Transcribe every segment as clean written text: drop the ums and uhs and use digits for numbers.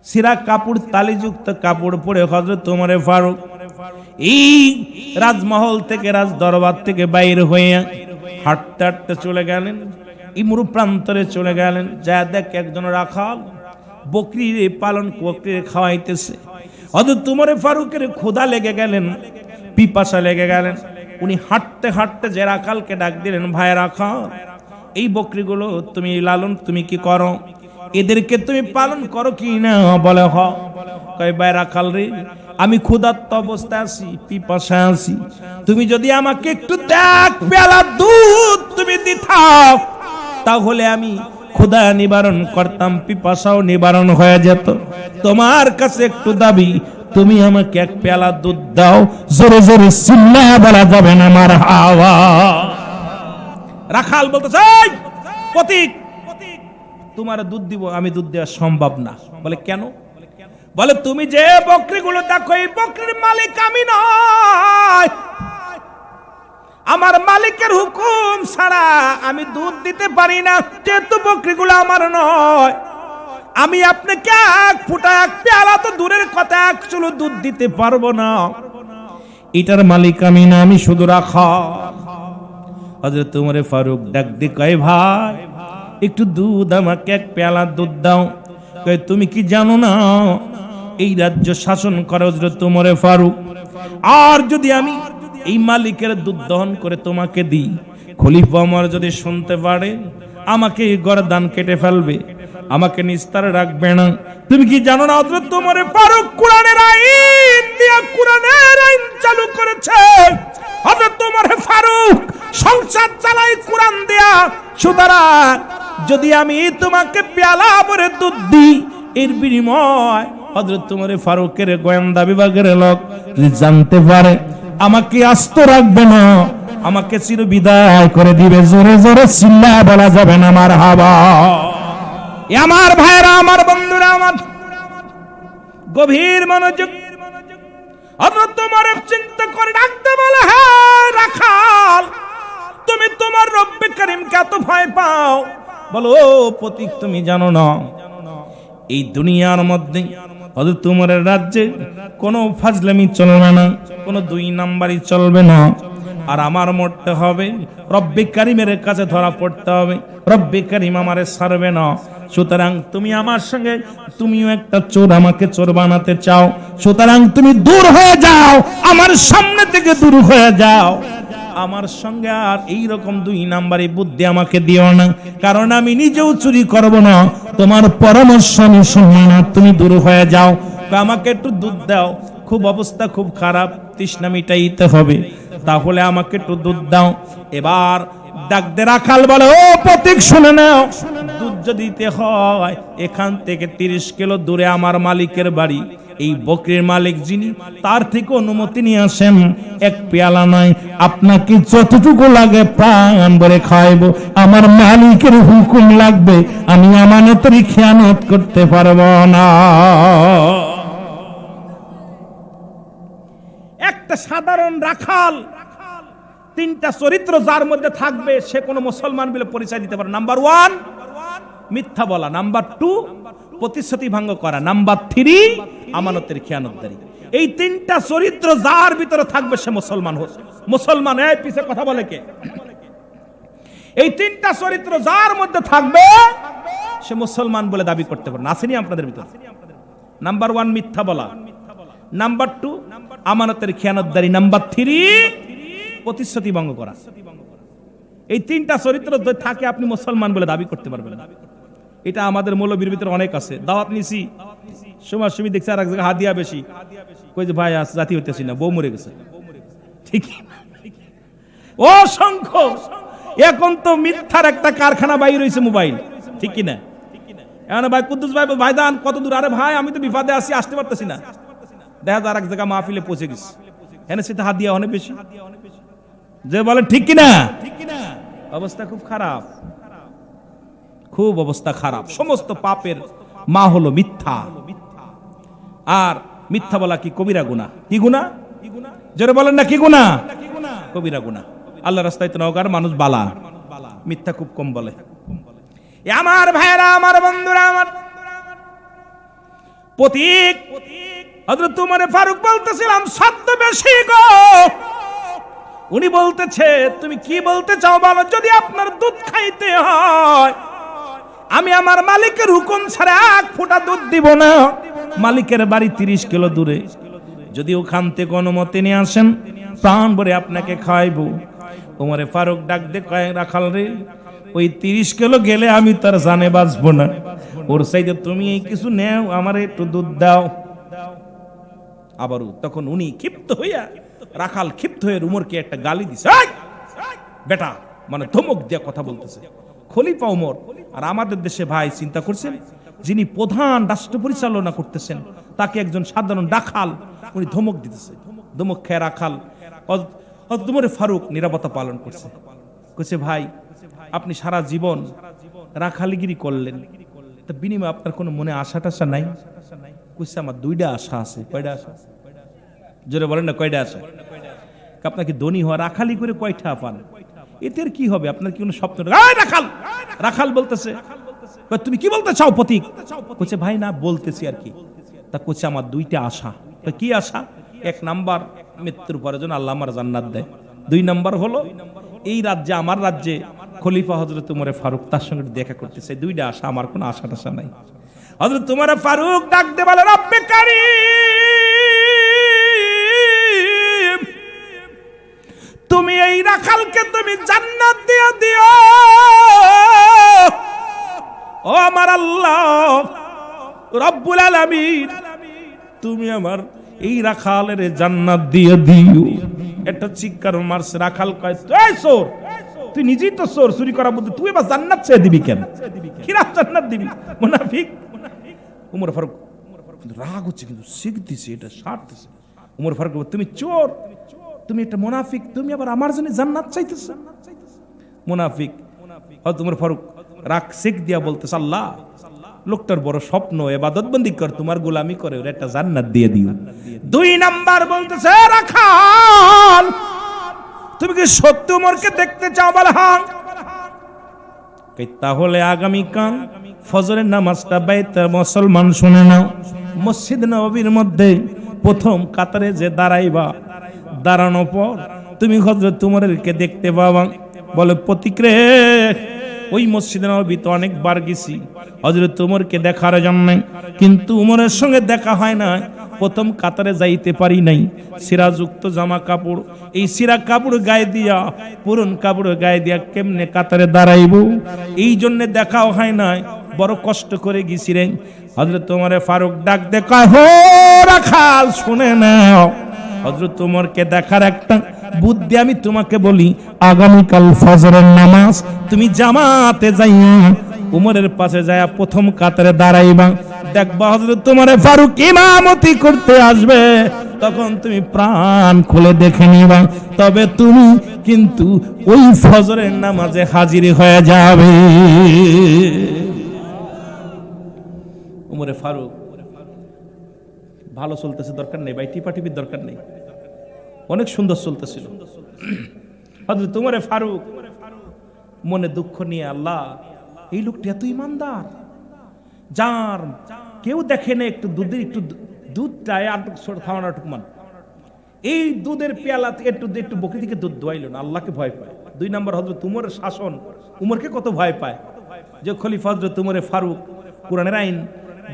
সিরা কাপড় তালিযুক্ত কাপড় পরে হযরত ওমর ফারুক এই রাজমহল থেকে রাজ দরবার থেকে বাইর হয়ে হাঁটতে হাঁটতে চলে গেলেন, ইমরু প্রান্তরে চলে গেলেন। যা দেখ একজন রাখাল বকরি পালন বকরি খাওয়াইতেছে। হযরত ওমর ফারুকের ক্ষুধা লেগে গেলেন, পিপাসা লেগে গেলেন। উনি হাঁটতে হাঁটতে যে রাখালকে ডাক দিলেন, ভাই রাখাল, এই বকরিগুলো তুমি লালন তুমি কি করো? এদেরকে তুমি পালন করো কি না? বলে হ। কয় ভাই রাখাল রে, আমি ক্ষুধার্ত অবস্থায় আছি, পিপাসা আছি, তুমি যদি আমাকে একটু এক পেয়ালা দুধ তুমি দিতাও তাহলে আমি ক্ষুধা নিবারণ করতাম, পিপাসাও নিবারণ হয়ে যেত। তোমার কাছে একটু দাবি, তুমি আমাকে এক পেয়ালা দুধ দাও। জোরে জোরে চিল্লায়া বলা যাবে না আমার হাওয়া। রাখাল বলতেছে, পথিক তোমার দুধ দিব, আমি দুধ দেওয়া সম্ভব না। বলে কেন? বলে তুমি যে বকরিগুলো দেখো, এই বকরির মালিক আমি নয়, আমার মালিকের হুকুম ছাড়া আমি দুধ দিতে পারি না। যেহেতু বকরিগুলো আমার নয়, আমি আপনাকে এক ফুটা এক পেয়ালা তো দূরের কথা, এক চুলো দুধ দিতে পারবো না। এটার মালিক আমি না, আমি শুধু রাখাল। হযরত ওমর ফারুক ডাক দিয়ে কয়, ভাই একটু দুধ আমাকে এক পেয়ালা দুধ দাও। কয় তুমি কি জানো না এই রাজ্য শাসন করে হযরত ওমর ফারুক, আর যদি আমি এই মালিকের দুধ দহন করে তোমাকে দিই, খলিফা ওমর যদি শুনতে পারে আমাকে গর্দান কেটে ফেলবে, আমাকে নিস্তারে রাখবে না। তুমি কি জানো না হযরত ওমর ফারুক কোরআনের আইন দিয়া কোরআনের আইন চালু করেছে। হযরত ওমর ফারুক সংসার চালাই কোরআন দেয়া। সুতরাং যদি আমি তোমাকে পেয়ালা ভরে দুধ দিই, এর বিনিময় হযরত ওমর ফারুকের গোয়েন্দা বিভাগের লোক জানতে পারে আমাকে আস্ত রাখবে না, আমাকে চির বিদায় করে দিবে। জোরে জোরে চিল্লা বলা যাবে না আমার হাওয়া। আমার ভাইরা, আমার বন্ধুরা, আমার গভীর মনোযোগ। হযরত ওমর চিন্তা করে ডাকতে বলে, হ্যাঁ রাখাল, তুমি তোমার রব্বে কারীমকে এত ভয় পাও? বলো ও পথিক, তুমি জানো না এই দুনিয়ার মধ্যে হযরত ওমরের রাজ্যে কোনো ফাজলামি চলবে না, কোনো দুই নাম্বারই চলবে না। আর আমার মরতে হবে, রব্বে কারীমের কাছে ধরা পড়তে হবে, রব্বে কারীম আমারে ছাড়বে না। সুতরাং তুমি আমার সঙ্গে, তুমিও একটা চোর, আমাকে চোর বানাতে চাও, সুতরাং তুমি দূর হয়ে যাও, আমার সামনে থেকে দূর হয়ে যাও। আমার সঙ্গে আর এই রকম দুই নাম্বারি বুদ্ধি আমাকে দিও না, কারণ আমি নিজেও চুরি করব না, তোমার পরামর্শ আমি শুনবো না, তুমি দূর হয়ে যাও। আমাকে একটু দুধ দাও, খুব অবস্থা খুব খারাপ, তৃষ্ণা মিটাইতে হবে, তাহলে আমাকে একটু দুধ দাও। এবার ডাক দে রাখাল বলে, ও পথিক শুনে নাও, দুধ যদি দিতে হয় এখান থেকে 30 কিলো দূরে আমার মালিকের বাড়ি, এই বকরির মালিক যিনি, তার থেকে অনুমতি নিয়ে আসেন। এক পেয়ালা নয়, আপনাকে যতটুকু লাগে প্রাণ ভরে খাইব, আমার মালিকের হুকুম লাগবে, আমি আমানতের খেয়ানত করতে পারবো না। একটা সাধারণ রাখাল, তিনটা চরিত্র যার মধ্যে থাকবে, সে কোনো মুসলমান বলে পরিচয় দিতে পারে। নাম্বার 1 মিথ্যা বলা, নাম্বার 2 প্রতিশ্রুতি ভঙ্গ করা, নাম্বার 3 আমানতের খেয়ানতদারি। এই তিনটা চরিত্র যার ভিতরে থাকবে সে মুসলমান হবে। মুসলমান, এই পিছে কথা বলে কে? এই তিনটা চরিত্র যার মধ্যে থাকবে সে মুসলমান বলে দাবি করতে পারে। আসেনি আপনাদের ভিতরে? নাম্বার 1 মিথ্যা বলা, নাম্বার 2 আমানতের খেয়ানতদারি, নাম্বার 3 প্রতিশ্রুতি ভঙ্গ করা। এই তিনটা চরিত্র যদি থাকে আপনি মুসলমান বলে দাবি করতে পারবেন না। এটা আমাদের মৌলবীর ভিতরে অনেক আছে। দাওয়াত নিছি, সময় সুমি দেখছি আর এক জায়গায় হাদিয়া বেশি, কই যে ভাই আজ জাতি হইতেছি না, বউ মরে গেছে। ঠিক অসংখ্য, এখন তো মিথ্যার একটা কারখানা বাইর হইছে মোবাইল, ঠিক কি না? এখন ভাই কুদ্দুস ভাই, ভাইদান কত দূর? আরে ভাই আমি তো বিপদে আছি, আসতে পারতেছি না। দেখা যায় আর এক জায়গায় মাহফিলে পৌঁছে গেছে, এনে সেটা হাদিয়া অনেক বেশি। যে বলেন ঠিক কিনা? অবস্থা খুব খারাপ, খুব অবস্থা খারাপ। সমস্ত পাপের মা হলো মিথ্যা। আর মিথ্যা বলা কি কবিরা গুনাহ? কি গুনাহ? জোরে বলেন না, কি গুনাহ? কবিরা গুনাহ। আল্লাহ রাস্তায় তো নওগার মানুষ বালা, মিথ্যা খুব কম বলে। আমার ভাইরা, আমার বন্ধুরা, আমার প্রতীক হযরত উমর ফারুক বলতেছিলাম ছদ্মবেশী গো। উনি বলতেছে তুমি কি বলতে চাও বলো, যদি আপনার দুধ খাইতে হয় আমি আমার মালিকের হুকুম ছাড়া এক ফোঁটা দুধ দিব না। মালিকের বাড়ি 30 কিলো দূরে, যদি ওখান থেকে অনুমতি নিয়ে আসেন প্রাণ ভরে আপনাকে খাওয়াইবো। উমরে ফারুক ডাক দে কয় রাখাল রে, ওই 30 কিলো গেলে আমি তার জানে বাঁচবো না, ওর চাইতে তুমি এই কিছু নেও, আমার একটু দুধ দাও। আবারও তখন উনি ক্ষিপ্ত হইয়া, রাখাল ক্ষিপ্ত হয়ে উমরকে একটা গালি দিছে, বেটা মানে ধমক দিয়ে কথা বলতেছে। খলিফা উমর আর আমাদের দেশে ভাই চিন্তা করছেন, যিনি প্রধান রাষ্ট্র পরিচালনা করতেছেন তাকে একজন সাধারণ রাখাল উনি ধমক দিতেছে। ধমক খেয়ে রাখাল উমর ফারুক নিরাপত্তা পালন করছে। কইছে ভাই আপনি সারা জীবন রাখালিগিরি করলেন, তা বিনিময়ে আপনার কোনো মনে আশা টাশা নাই? কইছে আমার 2টা আশা আছে। কয়টা আশা? জোরে বলেন না, কয়টা আশা? আপনার কি ধনী হওয়া, রাখালি করে কয়টা পান, এতে কি হবে? আপনার কি কোনো স্বপ্ন? রাখাল রাখাল বলতেছে তুমি কি বলতে চাও প্রতীক? কইছে ভাই না বলতেছি আর কি। তা কইছে আমার 2টা আশা। কি আশা? 1 নাম্বার মৃত্যুর পরে যেন আল্লাহ আমার জান্নাত দেয়। 2 নাম্বার হলো এই রাজ্যে, আমার রাজ্যে খলিফা হযরত উমর ফারুক তার সঙ্গে দেখা করতেছে। 2টা আশা, আমার কোনো আশা টাশা নাই। হযরত উমর ফারুক ডাক দে বলে রব্বে কারীম, তুমি এই রাখালকে তুমি জান্নাত দিয়ে দিও। ও আমার আল্লাহ রব্বুল আলামিন, তুমি আমার এই রাখালের জান্নাত দিয়ে দিও। একটা চিৎকার মারছে। রাখাল কয় এই চোর, তুই নিজেই তো চোর, চুরি করার মধ্যে তুই এবার জান্নাত চেয়ে দিবি কেন? কিরা জান্নাত দিবি? মুনাফিক। উমর ফারুক রাগ হচ্ছে কিন্তু শিখ দিছে, এটা সার দিছে। উমর ফারুক তুমি চোর, তুমি একটা মুনাফিক, তুমি আবার আমার জন্য জান্নাত চাইতেছ? মুনাফিক। হযরত উমর ফারুক রাগ শিখ দিয়া বলতেছে আল্লাহ লোকটার বড় স্বপ্ন, ইবাদতবন্দি কর, তোমার গোলামি করে, ওর একটা জান্নাত দিয়ে দিও। 2 নাম্বার বলতেছে রাখাল তুমি কি সত্যি উমরকে দেখতে চাও? বলে হ্যাঁ। তাহলে আগামীকাল ফজরের নামাজটা বাইতে মুসলমান শুনে নাও, মসজিদ নববীর মধ্যে প্রথম কাতারে যে দাঁড়াইবা, দাঁড়ানোর পর তুমি হযরত উমরকে দেখতে পাবা। বলে প্রতীক রে, ওই মসজিদে নববীতে অনেকবার গেছি হযরত উমরকে দেখার জন্য, কিন্তু উমরের সঙ্গে দেখা হয় না, প্রথম কাতারে যাইতে পারি নাই। সিরাযুক্ত জামা কাপড়, এই সিরা কাপড় গায়ে দিয়া, পুরন কাপড় গায়ে দিয়া কেমনে কাতারে দাঁড়াইব, এই জন্য দেখাও হয় না, বড় কষ্ট করে গেছি রে। হযরত উমর ফারুক ডাক দে কয় হো রাখাল শুনে নাও, হযরত উমরকে দেখার একটা বুদ্ধি আমি তোমাকে বলি। আগামীকাল ফজরের নামাজ তুমি জামাতে যাইয়া উমরের পাশে যায় প্রথম কাতারে দাঁড়াইবা, দেখবা হযরত উমর ফারুক ইমামতি করতে আসবে, তখন তুমি প্রাণ খুলে দেখে নিবা, তবে তুমি কিন্তু ওই ফজরের নামাজে হাজির হয়ে যাবে। উমর ফারুক ভালো চলতেছে, দরকার নেই ভাই, টিপাটিপির দরকার নেই, অনেক সুন্দর চলতেছিল। হযরত উমর ফারুক মনে দুঃখ নিয়ে, আল্লাহ এই লোকটা এত ইমানদার, যার কেউ দেখে না, একটু দুধটায় খাওয়ানোটুক মান, এই দুধের পেয়ালাতে একটু বকরি থেকে দুধ দোয়াইল না, আল্লাহকে ভয় পায়। 2 নম্বর হযরত উমরের শাসন, উমরকে কত ভয় পায়, যে খলিফা হযরত উমর ফারুক কোরআনের আইন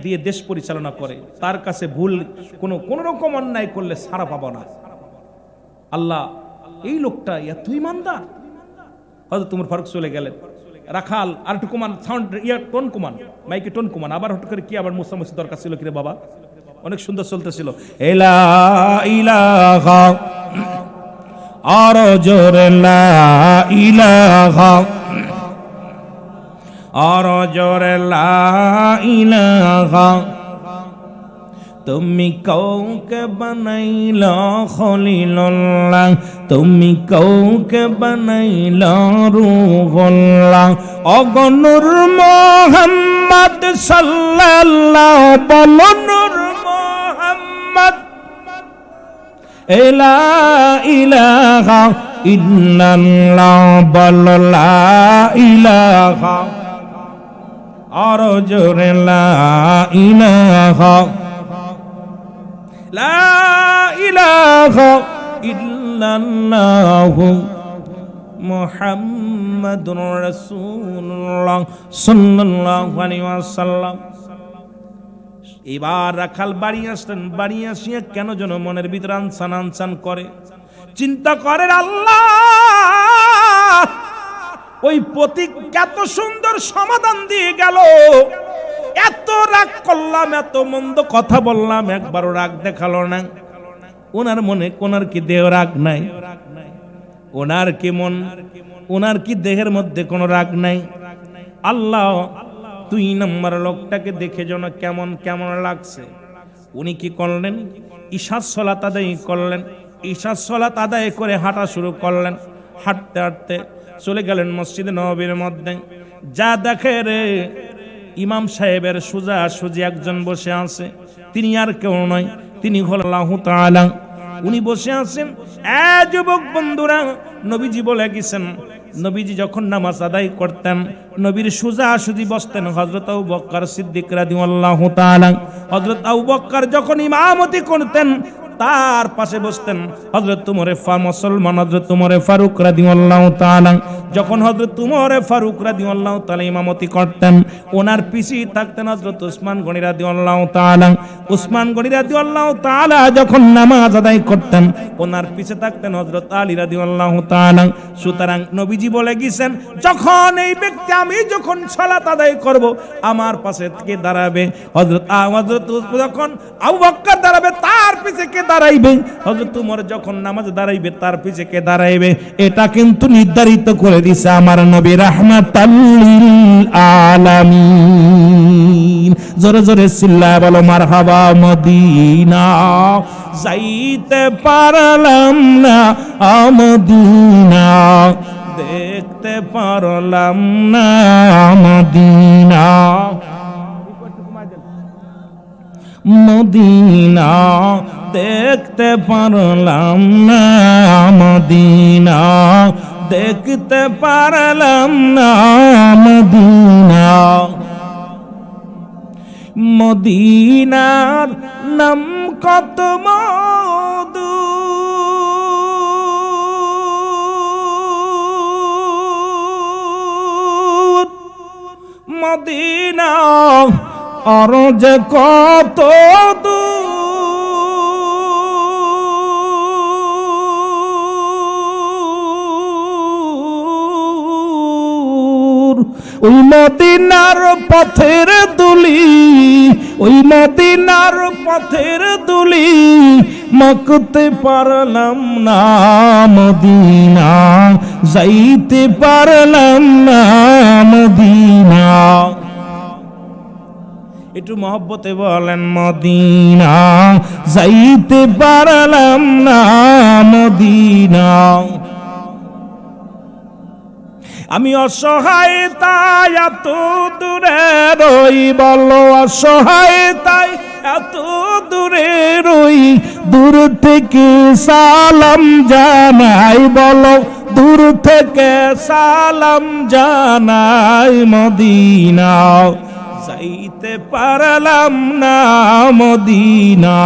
দিয়ে দেশ পরিচালনা করে, তার কাছে ভুল কোন রকম অন্যায় করলে সারা পাবো না। আল্লাহ এই লোকটা এত ইমানদার। হযরত উমর ফারুক চলে গেলেন। রাখাল আর একটু কমান, সাউন্ড টোন কমান, মাইকে টোন কমান। আবার হঠাৎ করে কি আবার মুসামসি দরকার ছিল কিরে বাবা, অনেক সুন্দর চলতেছিল। লা ইলাহা আর জোরে লা ইলাহা আর জোরে লা ইলাহা, তুমি কাউকে বানাইলা খলিলুল্লাহ, তুমি কাউকে বানাইলা রূহুল্লাহ, অগনুর মুহাম্মদ সাল্লাল্লাহু বলো নূর মুহাম্মদ, লা ইলাহা ইল্লাল্লাহ বলো লা ইলাহা আর জোরে লা ইলাহা লা ইলাহা ইল্লাল্লাহু মুহাম্মাদুর রাসূলুল্লাহ সাল্লাল্লাহু আলাইহি ওয়াসাল্লাম। এবার রাখাল বাড়ি আসলেন, বাড়ি আসিয়া কেন যেন মনের ভিতরে আনসান আনসান করে, চিন্তা করেন আল্লাহ ওই পথিক এত সুন্দর সমাধান দিয়ে গেল, এত রাগ করলাম, এত মন্দ কথা বললাম, একবারও রাগ দেখালো না। ওনার মনে ওনার কি দেহ রাগ নাই? ওনার কি মন, ওনার কি দেহের মধ্যে কোনো রাগ নাই? আল্লাহ 2 নম্বর লোকটাকে দেখে যেন কেমন কেমন লাগছে। উনি কি করলেন? ইশার সালাত আদায় করলেন। ইশার সালাত আদায় করে হাঁটা শুরু করলেন। হাঁটতে হাঁটতে চলে গেলেন মসজিদে নববীর মধ্যে। যা দেখে রে, ইমাম সাহেবের সোজা সুজি একজন বসে আছে। তিনি আর কেউ নয়, তিনি হলেন আল্লাহু তাআলা। উনি বসে আছেন। যুবক বন্ধুরা, নবীজি বলে গেছেন, নবীজি যখন নামাজ আদায় করতেন নবীর সোজা সুজি বসতেন হযরত আবু বকর সিদ্দিক রাদিয়াল্লাহু তাআলা। হযরত আবু বকর যখন ইমামতি করতেন তার পাশে বসতেন হযরত উমরে মুসলমান হযরত উমরে ফারুক রাদিয়াল্লাহু তাআলা। যখন হযরত উমরে ফারুক রাদিয়াল্লাহু তাআলা ইমামতি করতেন ওনার পিছে থাকতেন হযরত উসমান গনি রাদিয়াল্লাহু তাআলা। উসমান গনি রাদিয়াল্লাহু তাআলা যখন নামাজ আদায় করতেন ওনার পিছে থাকতেন হযরত আলী রাদিয়াল্লাহু তাআলা। সুতরাং নবীজি বলে গেছেন, যখন এই ব্যক্তি আমি যখন সালাত আদায় করব আমার পাশে থেকে দাঁড়াবে, হযরত যখন আবু বকর দাঁড়াবে তার পিছে কে দাঁড়াইবে, হযরত উমর যখন নামাজ দাঁড়াইবে তার পিছে কে দাঁড়াইবে, এটা কিন্তু নির্ধারিত করে দিয়েছে আমার নবী রাহমাতাল লিল আলামিন। জোরে জোরে চিল্লায় বলো মারহাবা। মদিনা যাইতে পারলাম না, মদিনা দেখতে পারলাম না, মদিনা মদিনা দেখতে পারলাম না, মদিনা দেখতে পারলাম না, মদিনা। মদিনার নাম কত মধু, মদিনা আর যে কত দূর। ওই মদিনার পথের দুলি, ওই মদিনার পথের দুলি মাখতে পারলাম না, মদিনা যাইতে পারলাম না, মদিনা। একটু মহব্বতে বলেন মদিনা যাইতে পারলাম না, মদিনা। আমি অসহায় তাই এত দূরে রই, বলো অসহায় তাই এত দূরে রই, দূর থেকে সালাম জানাই, বলো দূর থেকে সালাম জানাই, মদিনা যাইতে পারলাম না, মদিনা।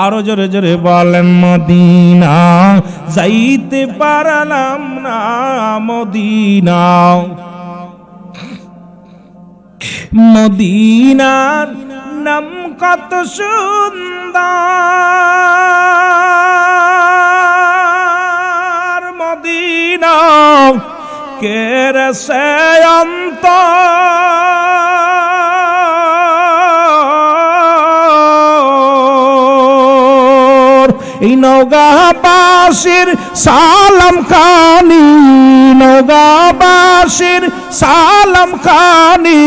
আরো জোরে জোরে বলেন মদিনা যাইতে পারলাম না, মদিনা। মদিনার নাম কত সুন্দর, মদিনা কেরসে অন্তর। এই নওগাঁবাসীর সালাম খানি, নওগাঁবাসীর সালাম খানি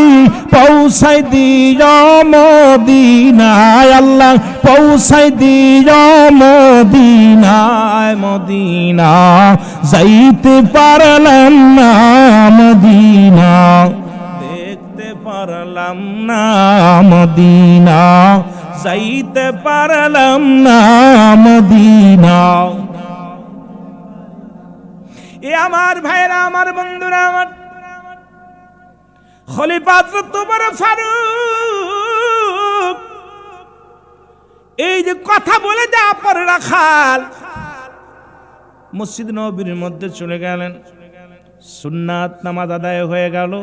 পৌঁছাই দিও মদিনায়, আল্লাহ পৌঁছাই দিও মদিনায়, মদিনা যাইতে পারলাম না, মদিনা দেখতে পারলাম না, মদিনা যাইতে পারলাম না, মদিনা। এ আমার ভাইরা, আমার বন্ধুরা, আমার খলিফা হযরত উমর ফারুক এই যে কথা বলে দেওয়ার পরে রাখাল মসজিদ নববীর মধ্যে চলে গেলেন। সুন্নাত নামাজ আদায় হয়ে গেল।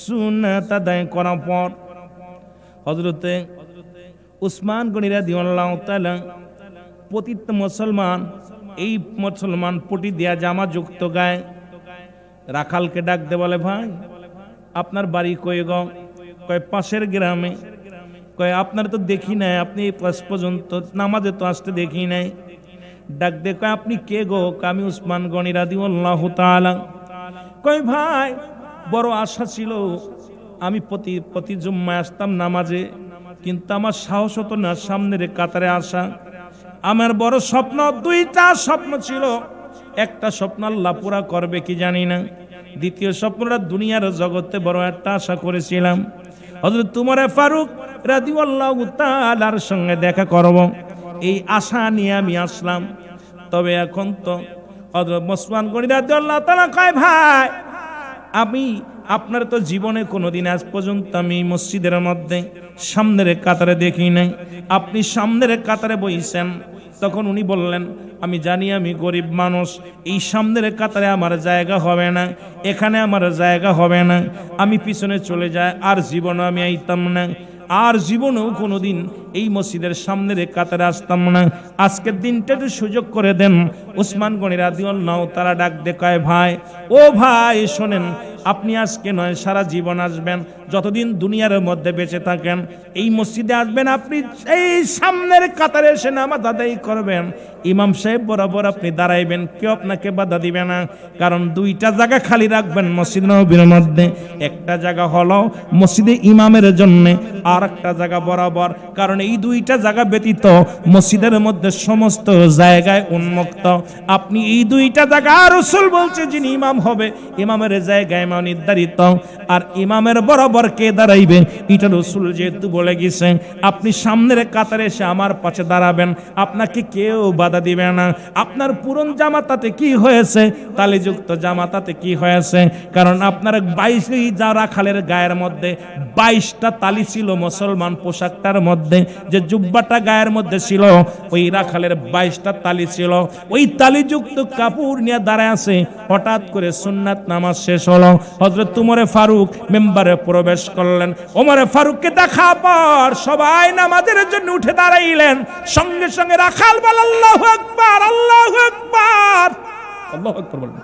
সুন্নাত আদায় করার পর হযরতে উসমান গনি রাদিয়াল্লাহু তাআলা পতিত মুসলমান, এই মুসলমান পটি দেয়া জামা যুক্ত গায়ে রাখালকে ডাক দে, বলে ভাই আপনার বাড়ি কই গো? কয় পাশের গ্রামে। কয় আপনার তো দেখি নাই, আপনি পাশ পর্যন্ত নামাজে তো আসতে দেখি নাই। ডাক দে, কয় আপনি কে গো? আমি উসমান গনি রাদিয়াল্লাহু তাআলা। কয় ভাই বড় আশা ছিল, আমি প্রতি জুম্মায় আসতাম নামাজে, কিন্তু আমার সাহস হতো না সামনের কাতারে আসা। আমার বড় স্বপ্ন, দুইটা স্বপ্ন ছিল। একটা স্বপ্ন আল্লাহ পুরা করবে কি জানি না, দ্বিতীয় স্বপ্নটা দুনিয়ার জগতে বড় একটা আশা করেছিলাম, হযরত উমর ফারুক রাদিয়াল্লাহু তাআলার সঙ্গে দেখা করব, এই আশা নিয়ে আমি আসলাম। তবে এখন তো হযরত উসমান গনি রাদিয়াল্লাহু তাআলা কয় ভাই আমি আপনার তো জীবনে কোনোদিন আজ পর্যন্ত আমি মসজিদের মধ্যে সামনের কাতারে দেখি নাই, আপনি সামনের কাতারে বইছেন। তখন উনি বললেন, আমি জানি আমি গরিব মানুষ, এই সামনের কাতারে আমার জায়গা হবে না, এখানে আমার জায়গা হবে না, আমি পিছনে চলে যাই, আর জীবনে আমি আইতাম না, আর জীবনেও কোনোদিন এই মসজিদের সামনের কাতারে আসতাম না। আজকের দিনটা একটু সুযোগ করে দেন। উসমান গনি রাদিয়াল্লাহু তাআলা ডাক দে কয় ভাই, ও ভাই শোনেন, আপনি আজকে নয় সারা জীবন আসবেন, যতদিন দুনিয়ার মধ্যে বেঁচে থাকেন এই মসজিদে আসবেন, আপনি এই সামনের কাতারে এসে নামাজ আদায় করবেন, ইমাম সাহেব বরাবর আপনি দাঁড়াইবেন, কেউ আপনাকে বাধা দিবে না। কারণ দুইটা জায়গা খালি রাখবেন মসজিদ নববীর মধ্যে, একটা জায়গা হলো মসজিদে ইমামের জন্য, আর একটা জায়গা বরাবর। কারণ এই দুইটা জায়গা ব্যতীত মসজিদের মধ্যে সমস্ত জায়গায় উন্মুক্ত। আপনি এই দুইটা জায়গা, রাসূল বলছে যিনি ইমাম হবে ইমামের জায়গায় নির্ধারিত, আর ইমামের বরাবর কে দাঁড়াইবে এটা রাসূল যেহেতু বলে গেছে, আপনি সামনের কাতারে এসে আমার পাশে দাঁড়াবেন, আপনাকে কেউ বাধা দিবে না। আপনার পুরন জামাতাতে কি হয়েছে, তালিযুক্ত জামাতাতে কি হয়েছে, কারণ আপনার 22 যা রাখালের গায়ের মধ্যে 22টা তালি ছিল মুসলমান পোশাকটার মধ্যে, যে জুব্বাটা গায়ের মধ্যে ছিল ওই রাখালের 22টা তালি ছিল, ওই তালিযুক্ত কাপড় নিয়ে দাঁড়ায় আছে। হঠাৎ করে সুন্নাত নামাজ শেষ হলো, হযরত উমর ফারুক মেম্বারে প্রবেশ করলেন। উমর ফারুককে দেখা পর সবাই নামাজের জন্য উঠে দাঁড়াইলেন। সঙ্গে সঙ্গে রাখাল বল আল্লাহু আকবার, আল্লাহু আকবার, আল্লাহু আকবার বলেন।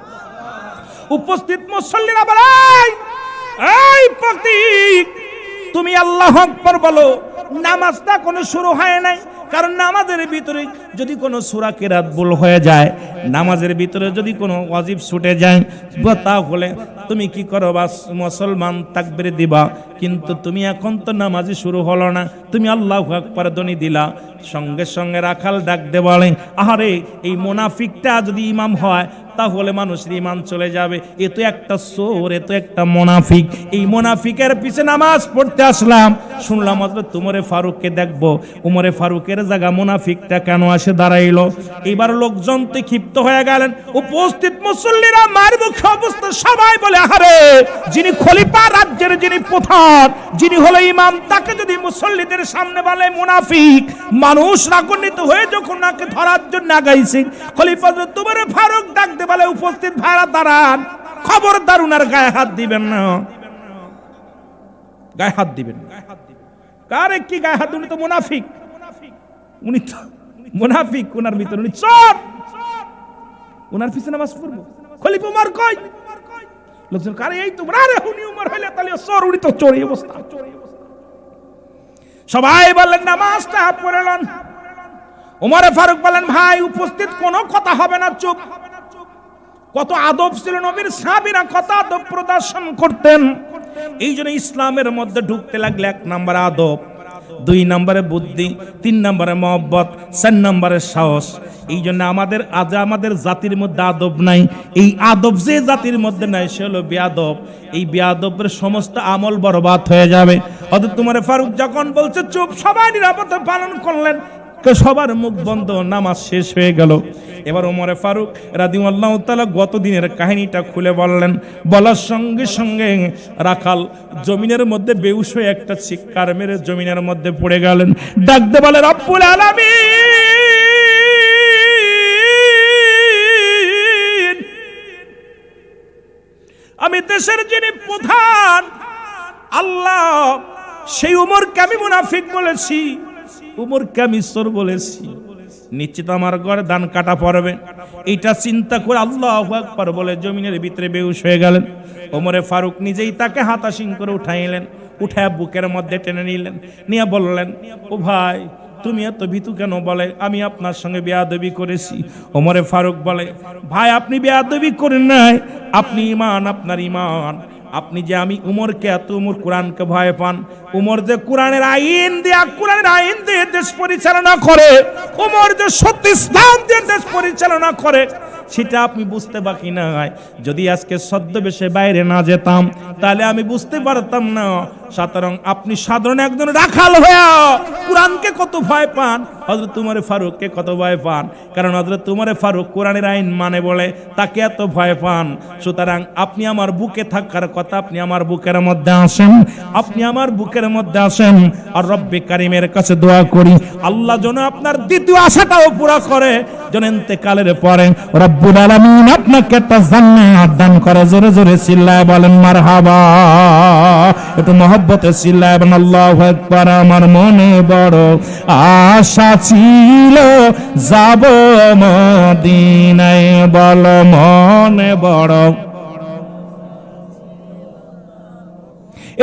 উপস্থিত মুসল্লিরা বলেন, এই প্রতীক তুমি আল্লাহু আকবার বলো। নামাজটা কোনো শুরু হয় নাই, কারণ নামাজের ভিতরে যদি কোনো সূরা কিরাত ভুল হয়ে যায়, নামাজের ভিতরে যদি কোনো ওয়াজিব ছুটে যায়, তাহলে তুমি কি করো, বাস মুসলমান তাকবীর দিবা, কিন্তু তুমি এখন তো নামাজই শুরু হলো না, তুমি আল্লাহু আকবার ধ্বনি দিলা। সঙ্গে সঙ্গে রাখাল ডাক দে বলেন, আহারে এই মুনাফিকটা যদি ইমাম হয় তাহলে মানুষের ঈমান চলে যাবে, এ তো একটা চোর, এ তো একটা মুনাফিক। এই মুনাফিকের পিছে নামাজ পড়তে আসলাম, শুনলাম হযরত উমরে ফারুককে দেখবো, উমরে ফারুকের জায়গা মুনাফিকটা কেন আসে দাঁড়াইলো। এবার লোকজন তো ক্ষিপ্ত হয়ে গেলেন, উপস্থিত মুসল্লিরা মার মুখে অবস্থা, সবাই বলে আহারে যিনি খলিফা, রাজ্যের যিনি প্রধান, যিনি হলো ইমাম, তাকে যদি মুসল্লিদের সামনে বলে মুনাফিক, মানুষ রাগান্বিত হয়ে যখন নাকে ধরার জন্য আগাইছে, খলিফা হযরত উমরে ফারুক ডাক দে বলে, উপস্থিত ভাইরা দাঁড়ান, খবরদার উনার গায়ে হাত দিবেন না, গায়ে হাত দিবেন। কারে কি গায়ে হাত? উনি তো মুনাফিক, উনি তো মুনাফিক, উনার ভিতরে উনি চোর, উনার পিছনে নামাজ পড়বো। খলিফা উমর কই? লোকজন কারে এই তো, আরে উনি উমর হইলে তাহলে চোর, উনি তো চোর। এই অবস্থা, সবাই বললেন নামাজটা পড়লেন। উমরে ফারুক বলেন, ভাই উপস্থিত কোনো কথা হবে না, চুপ। কত আদব ছিল নবীর, সাহাবীরা কত আদব প্রদর্শন করতেন। এই জন্য ইসলামের মধ্যে ঢুকতে লাগলে 1 নম্বর আদব, 2 নম্বরে বুদ্ধি, 3 নম্বরে মহব্বত, 4 নম্বরে সাহস। এই জন্য আমাদের জাতির মধ্যে আদব নাই। এই আদব যে জাতির মধ্যে নাই সে হলো বেয়াদব। এই বেয়াদবের সমস্ত আমল বরবাদ হয়ে যাবে। হযরত উমর ফারুক যখন বলছে চুপ, সবাই নিরাপত্তা পালন করলেন। সবার মুখ বন্ধ, নামাজ শেষ হয়ে গেল। এবার ওমরে ফারুক রাদিয়াল্লাহু তাআলা গত দিনের কাহিনীটা খুলে বললেন। বলার সঙ্গে সঙ্গে রাখাল জমিনের মধ্যে বেহুশ হয়ে একটা চিৎকার মেরে জমিনের মধ্যে পড়ে গেলেন। ডাকতে বলে, রব্বুল আলামিন, আমি দেশের যিনি প্রধান আল্লাহ, সেই উমরকে আমি মুনাফিক বলেছি, উমরকে আমি চোর বলেছি, নিশ্চিত আমার ঘরে ধান কাটা পড়বে। এটা চিন্তা করে আল্লাহু আকবার বলে জমিনের ভিতরে বেহুশ হয়ে গেলেন। ওমরে ফারুক নিজেই তাকে হাতাশিং করে উঠাইলেন, উঠায় বুকের মধ্যে টেনে নিলেন, নিয়ে বললেন, ও ভাই তুমি এত ভীতু কেন? বলে, আমি আপনার সঙ্গে বেয়াদবি করেছি। ওমরে ফারুক বলে, ভাই আপনি বেয়াদবি করেন নাই, আপনি ঈমান, আপনার ঈমান। আপনি যে আমি উমরকে এত, উমর কোরআনকে ভয় পান, উমর যে কোরআনের আইন দিয়ে দেশ পরিচালনা করে, উমর যে সত্য ইসলাম দিয়ে দেশ পরিচালনা করে, সেটা আপনি বুঝতে বাকি নাই। যদি আজকে ছদ্মবেশে বাইরে না যেতাম তাহলে আমি বুঝতে পারতাম না। সুতরাং আপনি সাধারণ একজন রাখাল হয়ে কোরআনকে কত ভয় পান, হযরত উমর ফারুককে কত ভয় পান। কারণ হযরত উমর ফারুক কোরআনের আইন মানে বলে তাকে এত ভয় পান। সুতরাং আপনি আমার বুকে থাকার কথা, আপনি আমার বুকের মধ্যে আসেন, আপনি আমার বুকের মধ্যে আসেন। আর রব্বে কারিমের কাছে দোয়া করি আল্লাহ যেন আপনার দ্বিতীয় আশাটাও পুরা করে, যেন ইন্তেকালের পরে রব্বুল আলামিন আপনাকে একটা জান্নাত দান করে। জোরে জোরে চিল্লায় বলেন মারহাবা। একটু মহব্বতে চিল্লায় বলেন আল্লাহু আকবার। আমার মনে বড় আশা ছিল যাব মদিনায়, বল মনে বড়।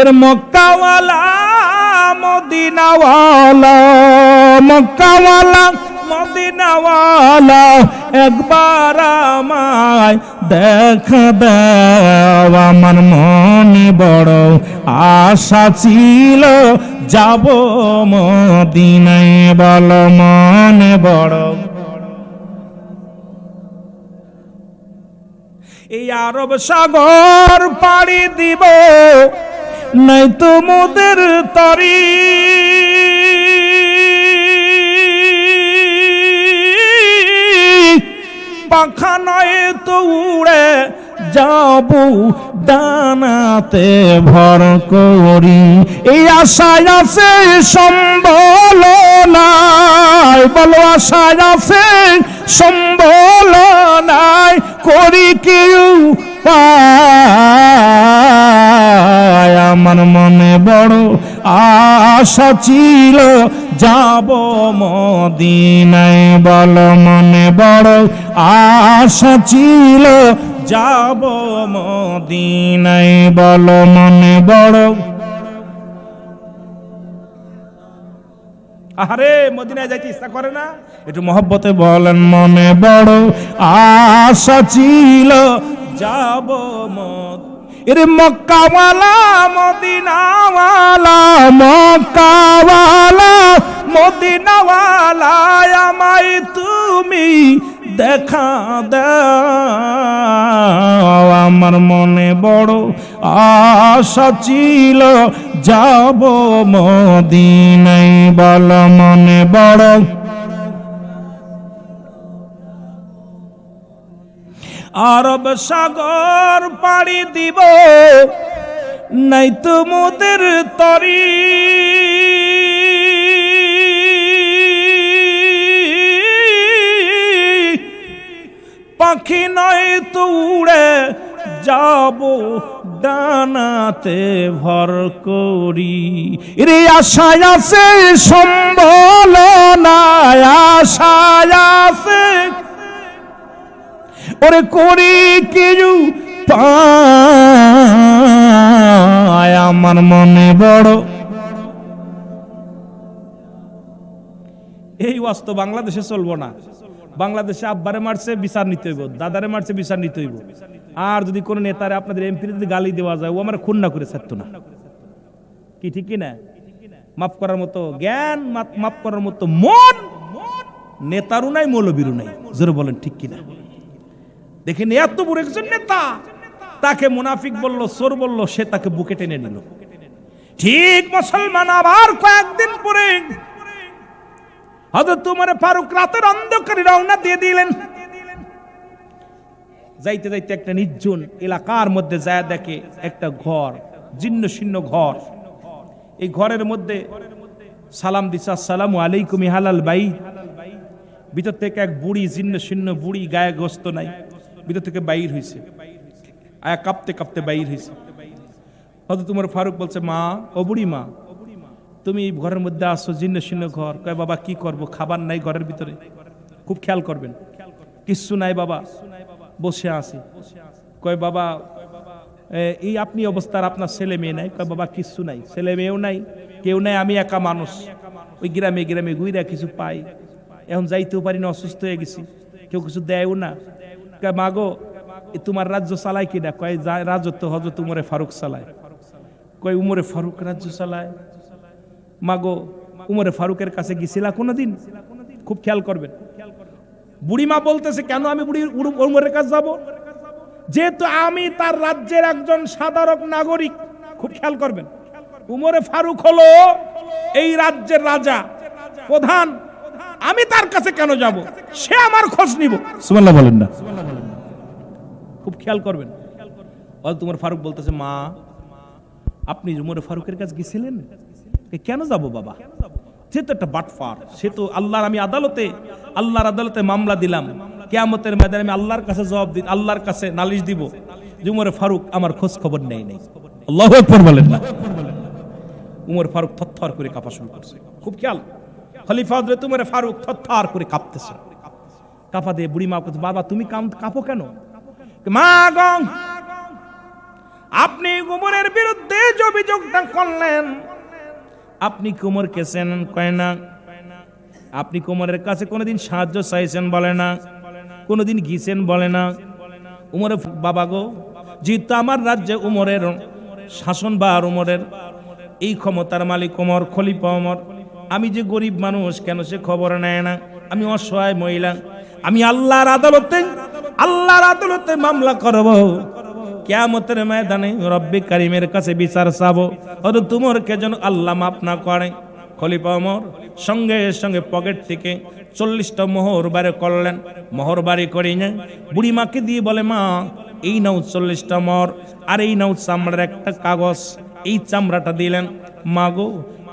এর মক্কাওয়ালা মদিনাওয়ালা, মক্কাওয়ালা মদিনাওয়ালা, একবার আমায় দেখা দাও। আমার মনে বড় আশা ছিল যাব মদিনায়, বল মনে বড়। এই আরব সাগর পাড়ি দিব, নাই তো মোদের তরি, পাখা নয় তো উড়ে যাব ডানাতে ভর করি। এই আশায় আছে সম্বল নাই, বলো আশায় আছে সম্বল নাই, করি কেউ পায়। আমার মনে বড় আশা ছিল যাব মদিনায়, বল মনে বড় আশা ছিল যাব মদিনায়, বল মনে বড়। আরে মদিনায় যাইতে ইচ্ছা করে না? একটু মহব্বতে বলেন মনে বড় আশা ছিল যাব মদিনায়। এরে মক্কাওয়ালা মদিনাওয়ালা, মক্কাওয়ালা মদিনাওয়ালা, আমায় তুমি দেখা দাও। আমার মনে বড় আশা ছিল যাব মদিনায়, বল মনে বড়। আরব সাগর পাড়ি দিব, নাই তো মোদের তরি, পাখি নয় তো উড়ে যাব ডানাতে ভর করি। রে আশায় আছে সম্বল নাই, আশায় আছে ওরে করি কেউ পায়। আমার মনে বড়। এই ওয়াস্ত বাংলাদেশে চলবো না। বাংলাদেশে আব্বারে মারছে বিচার নিতে হইব, দাদারে মারছে বিচার নিতে হইব। আর যদি কোন নেতারে আপনাদের এমপি যদি গালি দেওয়া যায়, ও আমার খুন না করে ছাড়তো না। কি ঠিক কি না? মাফ করার মতো জ্ঞান, মাফ করার মতো মন নেতারও নাই, মৌলবীরও নাই। জোরে বলেন ঠিক কিনা? দেখেন এত বড় একজন নেতা, তাকে মুনাফিক বলল, চোর বলল, সে তাকে বুকে টেনে নিল। ঠিক মুসলমান আবার কয়েকদিন পরে হযরত ওমর ফারুক রাতের অন্ধকারে রওনা দিয়ে দিলেন। যাইতে যাইতে একটা নির্জন এলাকার মধ্যে যায় দেখে একটা ঘর, জীর্ণ শীর্ণ ঘর। এই ঘরের মধ্যে সালাম দিছে, আসসালামু আলাইকুম হালাল বাইত। ভিতর থেকে এক বুড়ি, জীর্ণ শীর্ণ বুড়ি, গায়ে গোস্ত নাই, ভিতর থেকে বাইর হইছে, আয়া কাঁপতে কাঁপতে বাইর হইছে। হযরত ওমর ফারুক বলছে, মা, ও বুড়ি মা, তুমি ঘরের মধ্যে আসো, জীর্ণ শীর্ণ ঘর। কয়, বাবা কি করব, খাবার নাই ঘরের ভিতরে, খুব খেয়াল করবেন, কিচ্ছু নাই বাবা, বসে আছি। কয়, বাবা এই আপনি অবস্থার আপনার ছেলে মেয়ে নাই? কয়, বাবা কিচ্ছু নাই, ছেলে মেয়েও নাই, কেউ নাই, আমি একা মানুষ, ওই গ্রামে গ্রামে ঘুরে কিছু পাই, এখন যাইতেও পারি না, অসুস্থ হয়ে গেছি, কেউ কিছু দেয়ও না। কয়, মাগো তোমার রাজ্য চালায় কিনা? কয়, রাজত্ব হযরত ওমর ফারুক চালায়। কয়, ওমর ফারুক রাজ্য চালায়? মাগো ওমর ফারুকের কাছে গেছিলা কোনোদিন? খুব খেয়াল করবেন। বুড়িমা বলতেছে, কেন আমি ওমরের কাছে যাব? যেহেতু আমি তার রাজ্যের একজন সাধারণ নাগরিক। খুব খেয়াল করবেন, ওমর ফারুক হলো এই রাজ্যের রাজা, প্রধান, আমি তার কাছে কেন যাব? সে আমার খোঁজ নিব। সুবহানাল্লাহ বলেন না? খুব খেয়াল করবেন। ওমর ফারুক বলতেছে, মা, আপনি ওমর ফারুকের কাছে গেছিলেন? কেন যাব বাবা? সে তো একটা বাটফার, সে তো আল্লাহর, আমি আল্লাহর আদালতে মামলা দিলাম, কিয়ামতের ময়দানে আমি আল্লাহর কাছে জবাব দিই, আল্লাহর কাছে নালিশ দিব যে ওমর ফারুক আমার খোঁজ খবর নেই। আল্লাহু আকবার বলেন না? ওমর ফারুক থরথর করে কাঁপা শুরু করছে। খুব খেয়াল, খলিফা হযরত ওমর ফারুক থরথর করে কাঁপতেছে। কাঁপা দিয়ে বুড়ি মা বলছে, বাবা তুমি কাঁপো কেন? মা গো, আপনি ওমরের বিরুদ্ধে যে অভিযোগটা করলেন, আপনি কি ওমরকে চেনেন? কয় না। আপনি কি ওমরের কাছে কোনোদিন সাহায্য চাইছেন? বলে না। কোনোদিন গিয়েছেন? বলে না। ওমর, বাবা গো, যেহেতু আমার রাজ্যে ওমরের শাসনভার, ওমরের এই ক্ষমতার মালিক ওমর, খলিফা ওমর, আমি যে গরিব মানুষ, কেন সে খবর নেয় না? আমি অসহায় মহিলা, আমি আল্লাহর আদালতে মামলা করব, কিয়ামতের ময়দানে রব্বে কারিমের কাছে বিচার চাবো, হয়তো তোমারকে যেন আল্লাহ মাফ না করে। খলিফা ওমর সঙ্গে সঙ্গে পকেট থেকে 40টা মোহর বাড়ি করলেন। মোহর বাড়ি করে বুড়িমাকে দিয়ে বলে, মা, এই নাও 40টা মোহর, আর এই নাও চামড়ার একটা কাগজ। এই চামড়াটা দিলেন। মা গো,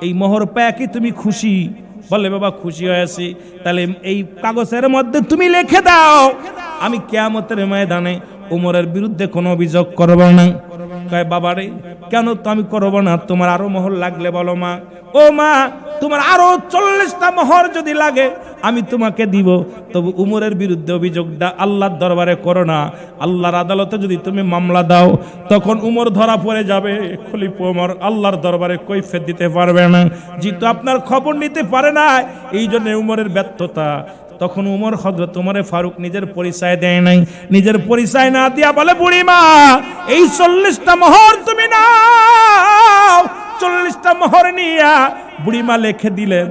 এই মোহর পেয়ে কি তুমি খুশি? বলে, বাবা খুশি হয়েছি। তাহলে এই কাগজের মধ্যে তুমি লিখে দাও, আমি কিয়ামতের ময়দানে ওমরের বিরুদ্ধে কোনো অভিযোগ করব না। কয়, বাবা রে, কেন তো আমি করব না? তোমার আরো মোহর লাগলে বলো মা। ও মা, তোমার আরো 40টা মোহর যদি লাগে আমি তোমাকে দিব, তবে উমরের বিরুদ্ধে অভিযোগটা আল্লাহর দরবারে করো না। আল্লাহর আদালতে যদি তুমি মামলা দাও, তখন উমর ধরা পড়ে যাবে। খলিফা ওমর আল্লাহর দরবারে কৈফিয়ত দিতে পারবে না, যেহেতু আপনার খবর নিতে পারে না, এই জন্য উমরের ব্যর্থতা। তখন উমর, হযরত ওমর ফারুক নিজের পরিচয় দেয় নাই। নিজের পরিচয় না দিয়া বলে, বুড়িমা, এই 40টা মোহর তুমি নাও। 40টা মোহর নিয়া বুড়িমা লিখে দিলেন,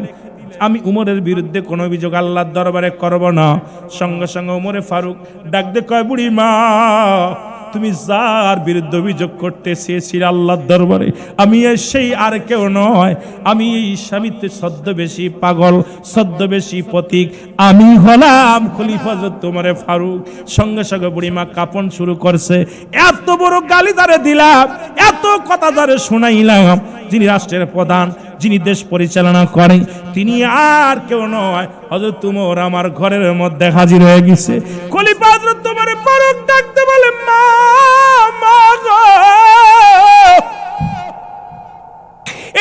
আমি উমরের বিরুদ্ধে কোনো অভিযোগ আল্লাহর দরবারে করব না। সঙ্গে সঙ্গে ওমর ফারুক ডাক দিয়ে কয়, বুড়িমা, তুমি যার বিরুদ্ধে অভিযোগ করতে চেয়েছিলে আল্লাহর দরবারে, আমি সেই আর কেউ নয়, আমি এই স্বামীতে ছদ্মবেশী পাগল, ছদ্মবেশী প্রতীক, আমি হলাম খলিফা হযরত ওমর ফারুক। সঙ্গে সঙ্গে বুড়িমা কাঁপন শুরু করছে। এত বড় গালি তারে দিলাম, এত কথা তারে শোনাইলাম, যিনি রাষ্ট্রের প্রধান, যিনি দেশ পরিচালনা করেন, তিনি আর কেউ নয়, হযরত ওমর আমার ঘরের মধ্যে হাজির হয়ে গেছে। খলিফা হযরত ওমর ফারুক ডাকতে বলে, মা, মা গো,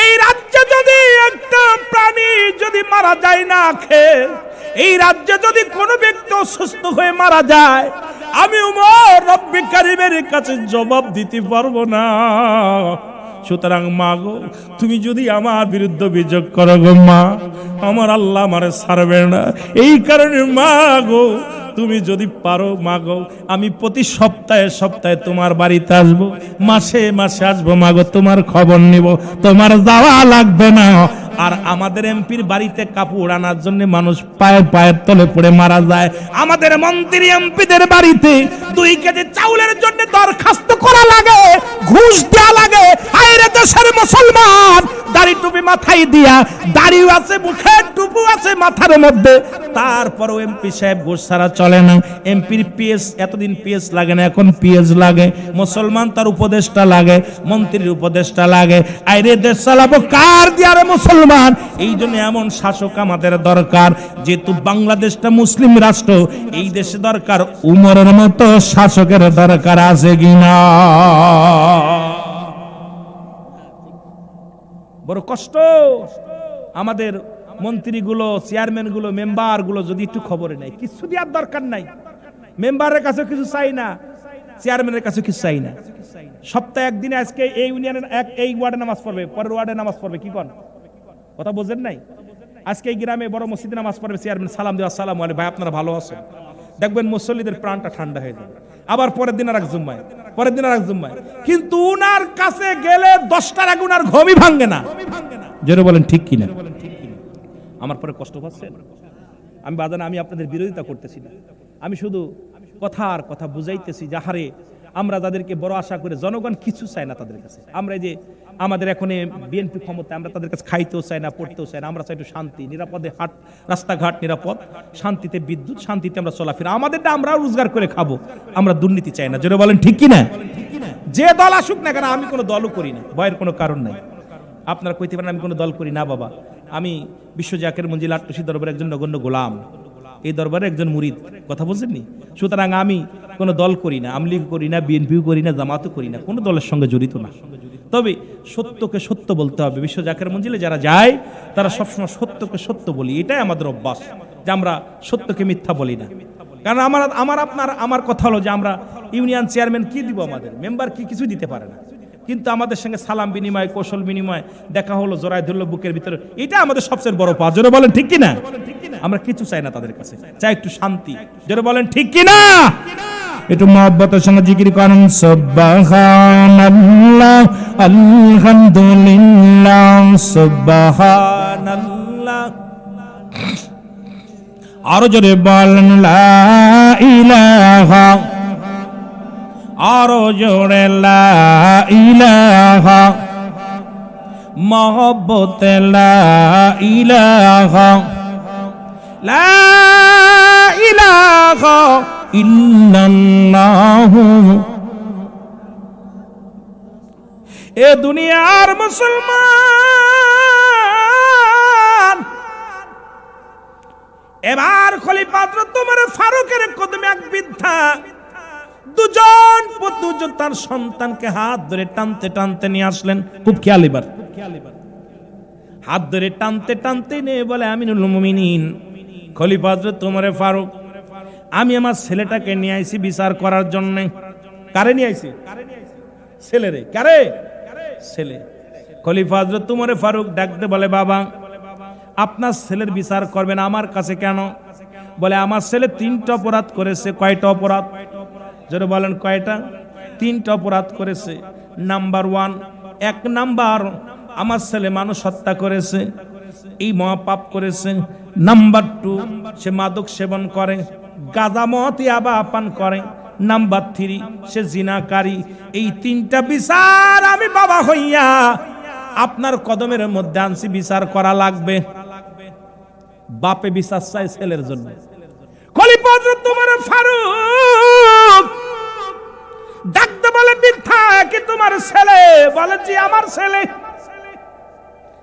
এই রাজ্যে যদি একটা প্রাণী যদি মারা যায় না খেয়ে, এই রাজ্যে যদি কোনো ব্যক্তি অসুস্থ হয়ে মারা যায়, আমি ওমর রব্বে কারিমের কাছে জবাব দিতে পারবো না। সুতরাং মা গো, তুমি যদি আমার বিরুদ্ধে অভিযোগ করো গো মা, আমার আল্লাহ আমারে ছাড়বে না। এই কারণে মা গো, তুমি যদি পারো মা গো, আমি প্রতি সপ্তাহে সপ্তাহে তোমার বাড়িতে আসবো, মাসে মাসে আসবো মা গো, তোমার খবর নিব, তোমার যাওয়া লাগবে না। আর আমাদের এমপির বাড়িতে কাপড় আনার জন্য মানুষ পায়ের তলে পড়ে মারা যায়। আমাদের মন্ত্রী এমপিদের বাড়িতে 2 কেজি চাউলের জন্য দরখাস্ত করা লাগে, ঘুষ দেওয়া লাগে। আইরে দেশের মুসলমান, দাড়ি টুপি মাথায় দিয়া, দাড়িও আছে, মুখে টুপু আছে মাথার মধ্যে, তারপরও এমপি সাহেব ঘুষ ছাড়া চলে না। এমপির পিএস, এতদিন পিএস লাগে না, এখন পিএস লাগে। মুসলমান তার উপদেষ্টা লাগে, মন্ত্রীর উপদেষ্টা লাগে। আইরে দেশ চালাবো কার দিয়া রে মুসলমান? এই জন্য এমন শাসক আমাদের দরকার। যেহেতু বাংলাদেশটা মুসলিম রাষ্ট্র, এই দেশে দরকার উমরের মতো শাসকের দরকার আছে কিনা? বড় কষ্ট আমাদের মন্ত্রীগুলো, চেয়ারম্যানগুলো, মেম্বারগুলো যদি একটু খবরে নেয়, কিছু দেওয়ার দরকার নাই। মেম্বারের কাছে কিছু চাই না, চেয়ারম্যানের কাছে কিছু চাই না। সপ্তাহে একদিনে আজকে এই ইউনিয়নের এই ওয়ার্ডে নামাজ পড়বে, পরের ওয়ার্ডে নামাজ পড়বে, কি কন কথা বোঝেন নাই? আজকে এই গ্রামে বড় মসজিদে নামাজ পড়বে, চেয়ারম্যান সালাম দেওয়া, আসসালামু আলাইকুম ভাই, আপনারা ভালো আছেন? দেখবেন মুসল্লিদের প্রাণটা ঠান্ডা হয়ে যাবে। আবার পরের দিন আর এক জুম্মায়, পরের দিন আর এক জুম্মায়, কিন্তু উনার কাছে গেলে 10টার আগে উনার ঘুমই ভাঙে না। জোরে বলেন ঠিক কিনা? আমার পরে কষ্ট পাচ্ছেন? আমি বাজান, আমি আপনাদের বিরোধিতা করতেছি না, আমি শুধু কথার কথা বুঝাইতেছি। যাহারে আমরা যাদেরকে বড় আশা করে, জনগণ কিছু চায় না তাদের কাছে। আমরা এই যে আমাদের এখন বিএনপি ক্ষমতা, আমরা তাদের কাছে খাইতেও চাই না, পড়তেও চাই না। আমরা চাই একটু শান্তি, নিরাপদে হাট রাস্তাঘাট নিরাপদ, শান্তিতে বিদ্যুৎ, শান্তিতে আমরা চলাফেরা, আমাদেরটা আমরা রোজগার করে খাবো। আমরা দুর্নীতি চাই না। জোরে বলেন ঠিক কিনা? যে দল আসুক না কেন, আমি কোনো দলও করি না, ভয়ের কোনো কারণ নাই। আপনারা কইতে পারেন আমি কোনো দল করি না। বাবা, আমি বিশ্ব জাকের মঞ্জিল আট্টসি দরবারের একজন নগণ্য গোলাম, এই দরবারে একজন মুরিদ, কথা বলছেননি? সুতরাং আমি কোনো দল করি না, আওয়ামী লীগ করি না, বিএনপিও করি না, জামাতও করি না, কোনো দলের সঙ্গে জড়িত না। তবে সত্যকে সত্য বলতে হবে। বিশ্ব জাকের মঞ্জিলে যারা যায় তারা সবসময় সত্যকে সত্য বলি, এটাই আমাদের অভ্যাস, যে আমরা সত্যকে মিথ্যা বলি না। কারণ আমার কথা হলো যে আমরা ইউনিয়ন চেয়ারম্যান কি দিব, আমাদের মেম্বার কি কিছু দিতে পারে না, কিন্তু আমাদের সঙ্গে সালাম বিনিময়, কৌশল বিনিময়, দেখা হলো, জড়াই ধরলো বুকের ভিতরে, এটা আমাদের সবচেয়ে বড় পাওয়া। জোরে বলেন ঠিক কিনা? আমরা কিছু চাই না তাদের কাছে, চাই একটু শান্তি। জোরে বলেন ঠিক কিনা? একটু মহব্বতের সঙ্গে জিকির করেন, সুবহানাল্লাহ, আলহামদুলিল্লাহ, সুবহানাল্লাহ। আরো জোরে বলেন লা ইলাহা, আরো জোরে লা ইলাহা, মহব্বতে লা ইলাহা, লা ইলাহা ইল্লাল্লাহু। এ দুনিয়ার মুসলমান, এবার খলিফা হযরত ওমর ফারুকের কদমে এক বৃদ্ধা, দুজন পুত্র তার সন্তানকে হাত ধরে টানতে টানতে নিয়ে আসলেন। খুব খেয়াল, এবার হাত ধরে টানতে টানতে নিয়ে বলে, আমিনুল মুমিনিন খলিফা হযরত ওমর ফারুক, আমি আমার ছেলেটাকে নিয়ে আইছি বিচার করার জন্য। কারে নিয়ে আইছি? ছেলেরে। কারে? ছেলে। খলিফা হযরত ওমর ফারুক ডাকতে বলে, বাবা, আপনার ছেলের বিচার করবেন আমার কাছে কেন? বলে, আমার ছেলে 3টা অপরাধ করেছে। কয়টা অপরাধ? যারা বলেন কয়টা? 3টা অপরাধ করেছে। নাম্বার 1, 1 নাম্বার, আমার ছেলে মানুষ হত্যা করেছে, এই মহাপাপ করেছে। নাম্বার 2, সে মাদক সেবন করে, গাঁজা মদ ইয়াবা পান করে। নাম্বার 3, সে জিনাকারী। এই 3টা বিচার আমি বাবা হইয়া আপনার কদমের মধ্যে আনছি, বিচার করা লাগবে। বাপে বিচার চাই ছেলের জন্য। খলিফা হযরত ওমর ফারুক ডাকতে বলে, বৃদ্ধা, কি তোমার ছেলে? বলে, জি আমার ছেলে।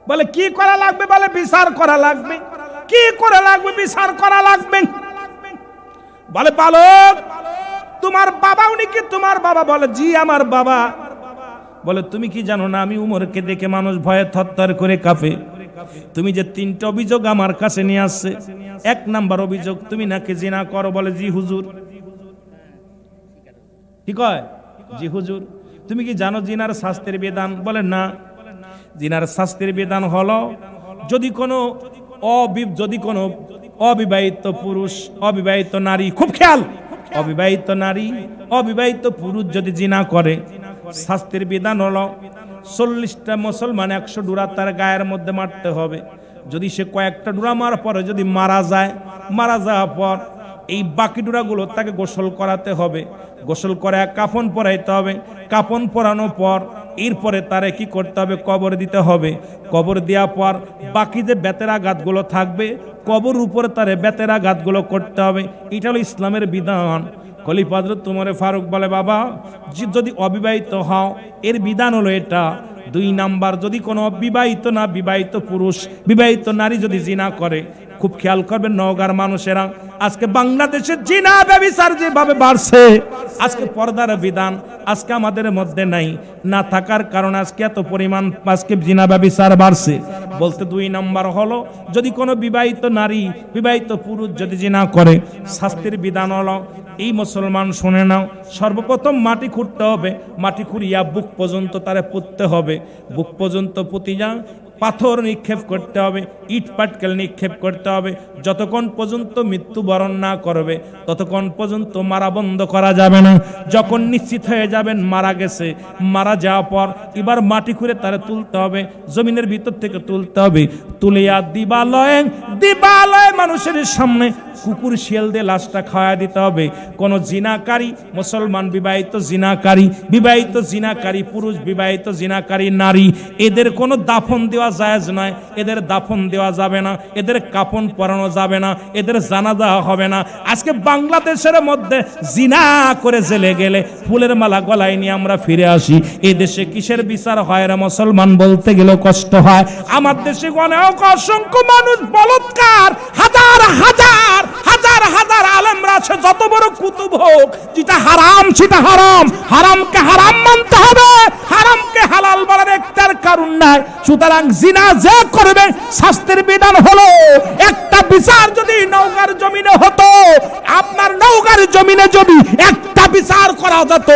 বলে, কি করা লাগবে? বলে, বিচার করা লাগবে। কি করা লাগবে? বিচার করা লাগবে। বলে, বালক, তোমার বাবা উনি কি তোমার বাবা? বলে, জি আমার বাবা। বলে, তুমি কি জানো না আমি উমরকে দেখে মানুষ ভয়ে থরথর করে কাঁপে? তুমি যে 3টা অভিযোগ আমার কাছে নিয়ে আসছে, 1 নাম্বার অভিযোগ তুমি নাকি জিনা করো। বলে, জি হুজুর। কি কয়? জি হুজুর। তুমি কি জানো জিনার শাস্তির বিধান? বলে, না। জিনার শাস্তির বিধান হলো, যদি কোনো অবিবাহিত পুরুষ, অবিবাহিত নারী, খুব খেয়াল, অবিবাহিত নারী, অবিবাহিত পুরুষ যদি জিনা করে, শাস্তির বিধান হলো 40টা মুসলমান 100 ডুরা তার গায়ের মধ্যে মারতে হবে। যদি সে কয়েকটা ডুরা মারার পরে যদি মারা যায়, মারা যাওয়ার পর এই বাকি ডুরাগুলো তাকে গোসল করাতে হবে, গোসল করে কাফন পরাইতে হবে। কাফন পরানোর পর এরপরে তারে কি করতে হবে? কবর দিতে হবে। কবর দেওয়ার পর বাকি যে বেতের আঘাতগুলো থাকবে কবর উপরে তারে বেতের আঘাতগুলো করতে হবে। এটা হলো ইসলামের বিধান। খলিফা হযরত উমর ফারুক বলে, বাবা যদি অবিবাহিত হও এর বিধান হলো এটা। 2 নাম্বার, যদি কোনো বিবাহিত পুরুষ বিবাহিত নারী যদি জিনা করে, খুব খেয়াল করবেন নওগাঁর মানুষেরা, আজকে বাংলাদেশে জিনা ব্যভিচার যেভাবে বাড়ছে, আজকে পর্দার বিধান আজকে আমাদের মধ্যে নাই, না থাকার কারণে আজকে এত পরিমাণ আজকে জিনা ব্যভিচার বাড়ছে। বলতে 2 নাম্বার হলো, যদি কোনো বিবাহিত নারী বিবাহিত পুরুষ যদি জিনা করে, শাস্তির বিধান হলো, এই মুসলমান শুনে নাও, সর্বপ্রথম মাটি খুঁড়তে হবে, মাটি খুঁড়িয়া বুক পর্যন্ত তারে পুঁততে হবে, বুক পর্যন্ত পুঁতি যা পাথর নিক্ষেপ করতে হবে, ইট পাটকেল নিক্ষেপ করতে হবে, যতক্ষণ পর্যন্ত মৃত্যুবরণ না করবে ততক্ষণ পর্যন্ত মারা বন্ধ করা যাবে না। যখন নিশ্চিত হয়ে যাবেন মারা গেছে, মারা যাওয়ার পর এবার মাটি খুঁড়ে তারে তুলতে হবে, জমিনের ভিতর থেকে তুলতে হবে, তুলিয়া দিবালয়ে মানুষের সামনে কুকুর শিয়াল দিয়ে লাশটা খাওয়া দিতে হবে। কোন জিনাকারী মুসলমান বিবাহিত জিনাকারী পুরুষ, বিবাহিত জিনাকারী নারী, এদের কোনো দাফন দেওয়া জায়েজ নয়, এদের দাফন দেওয়া যাবে না, এদের কাফন পরানো যাবে না, এদের জানাজা হবে না। আজকে বাংলাদেশের মধ্যে জিনা করে জেলে গেলে ফুলের মালা গলায় নিয়ে আমরা ফিরে আসি। এই দেশে কিসের বিচার হয় রে মুসলমান? বলতে গেলে কষ্ট হয়। আমার দেশে অনেক অসংখ্য মানুষ বলৎকার, হাজার হাজার হাজার হাজার আলেমরা আছে, যত বড় কুতুব হোক, যেটা হারাম সেটা হারাম, হারামকে হারাম মানতে হবে, হারামকে হালাল বলার একটার কারণ নাই। সুতরাং জিনা যে করবে শাস্তির বিধান হলো, একটা বিচার যদি নওগাঁর জমিনে হতো, আপনার নওগাঁর জমিনে যদি একটা বিচার করা যেত,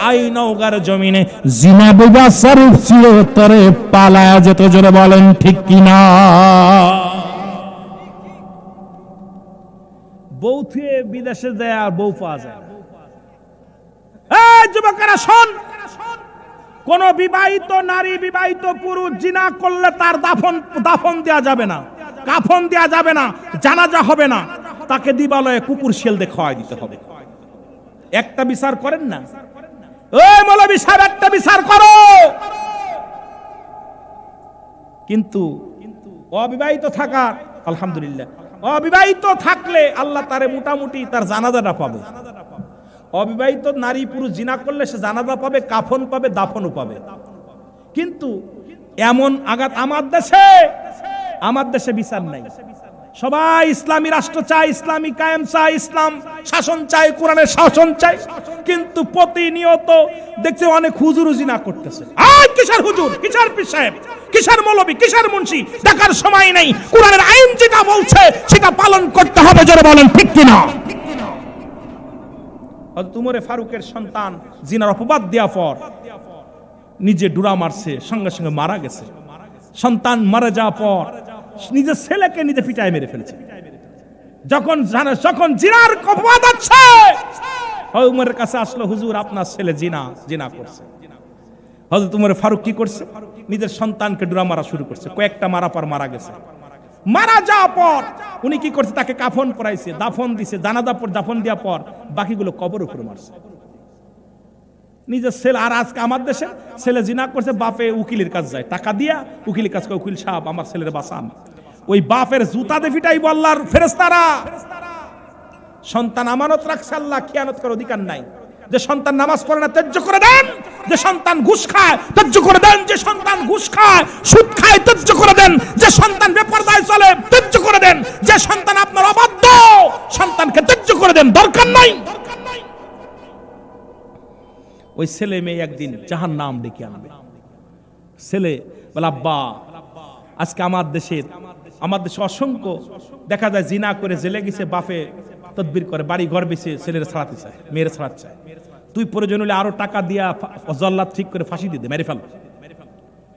আই নওগাঁর জমিনে জিনা ব্যভিচারের চিরতরে পালায়া যেত। জোরে বলেন ঠিক কিনা? বউ থুয়ে বিদেশে যায় আর বউ পাওয়া যায়। এই যুবকেরা শোন, কোন বিবাহিত নারী বিবাহিত পুরুষ জিনা করলে তার দাফন দেওয়া যাবে না, কাফন দেওয়া যাবে না, জানাজা হবে না, তাকে দিবালয়ে কুকুর শিয়াল দিয়ে খাওয়াই দিতে হবে। একটা বিচার করেন না? ওই মৌলভী সাহেব একটা বিচার করো। কিন্তু অবিবাহিত থাকা, আলহামদুলিল্লাহ, অবিবাহিত থাকলে আল্লাহ তারে মোটামুটি তার জানাজাটা পাবে। অবিবাহিত নারী পুরুষ জিনা করলে সে জানাজা পাবে, কাফন পাবে, দাফনও পাবে। কিন্তু এমন আঘাত আমার দেশে বিচার নাই। সবাই ইসলামী রাষ্ট্র চায়, ইসলামী কায়েম চায়, ইসলাম শাসন চায়, কোরআনের শাসন চায়, কিন্তু প্রতিনিয়ত দেখছে অনেক হুজুর জিনা করতেছে। আর কিসের হুজুর, কিসের পীর সাহেব, কিসের মৌলবী, কিসের মুন্সি, দেখার সময় নেই। কোরআনের আইন যেটা বলছে সেটা পালন করতে হবে। জোরে বলেন ঠিক কিনা? হযরত উমর ফারুকের সন্তান জিনার অপবাদ দেওয়ার পর নিজে ডুরা মারছে, সঙ্গে সঙ্গে মারা গেছে। সন্তান মারা যাওয়ার পর নিজের ছেলেকে নিজে পিটায় মেরে ফেলেছে। যখন জিনার অপবাদ আছে, উমরের কাছে আসলো, হুজুর আপনার ছেলে জিনা করছে। হযরত উমর ফারুক কি করছে? নিজের সন্তানকে ডুরা মারা শুরু করছে। কয়েকটা মারা পর মারা গেছে। মারা যাওয়ার পর উনি কি করছে? তাকে কাফন পরাইছে, দাফন দিছে, জানাজা পর দাফন দেওয়ার পর বাকিগুলো কবর উপরে মারছে নিজের ছেলে। আর আজকে আমার দেশে ছেলে জিনা করছে, বাপে উকিলের কাছে যায়, টাকা দিয়া উকিলের কাছে, উকিল সাহেব আমার ছেলের বাঁচান। ওই বাপের জুতা দিয়ে পিটাইবো আল্লাহর ফেরেশতারা। সন্তান আমানত রাখছে, আল্লাহ খেয়ানত করার অধিকার নাই। যে সন্তান নামাজ পড়ে না ত্যায্য করে দেন, যে সন্তান ঘুষ খায় ত্যায্য করে দেন, যে সন্তান ঘুষ খায় সুদ খায় ত্যায্য করে দেন, যে সন্তান বেপরদায় চলে ত্যায্য করে দেন, যে সন্তান আপনার অবাধ্য সন্তানকে ত্যায্য করে দেন, দরকার নাই। ওই ছেলে মেয়ে একদিন জাহান্নাম ডেকে আনবে। ছেলে বলে, আব্বা আজকে আমার দেশে অসংখ্য দেখা যায় জিনা করে জেলে গেছে, বাপে তদবির করে, বাড়ি ঘর বেঁচে ছেলের ছাড়াতে চায়, মেয়ের ছাড়াতে চায়। তুই প্রয়োজন হলে আরো টাকা দিয়া জল্লাদ ঠিক করে ফাঁসি দিয়ে দে, মেরে ফেল।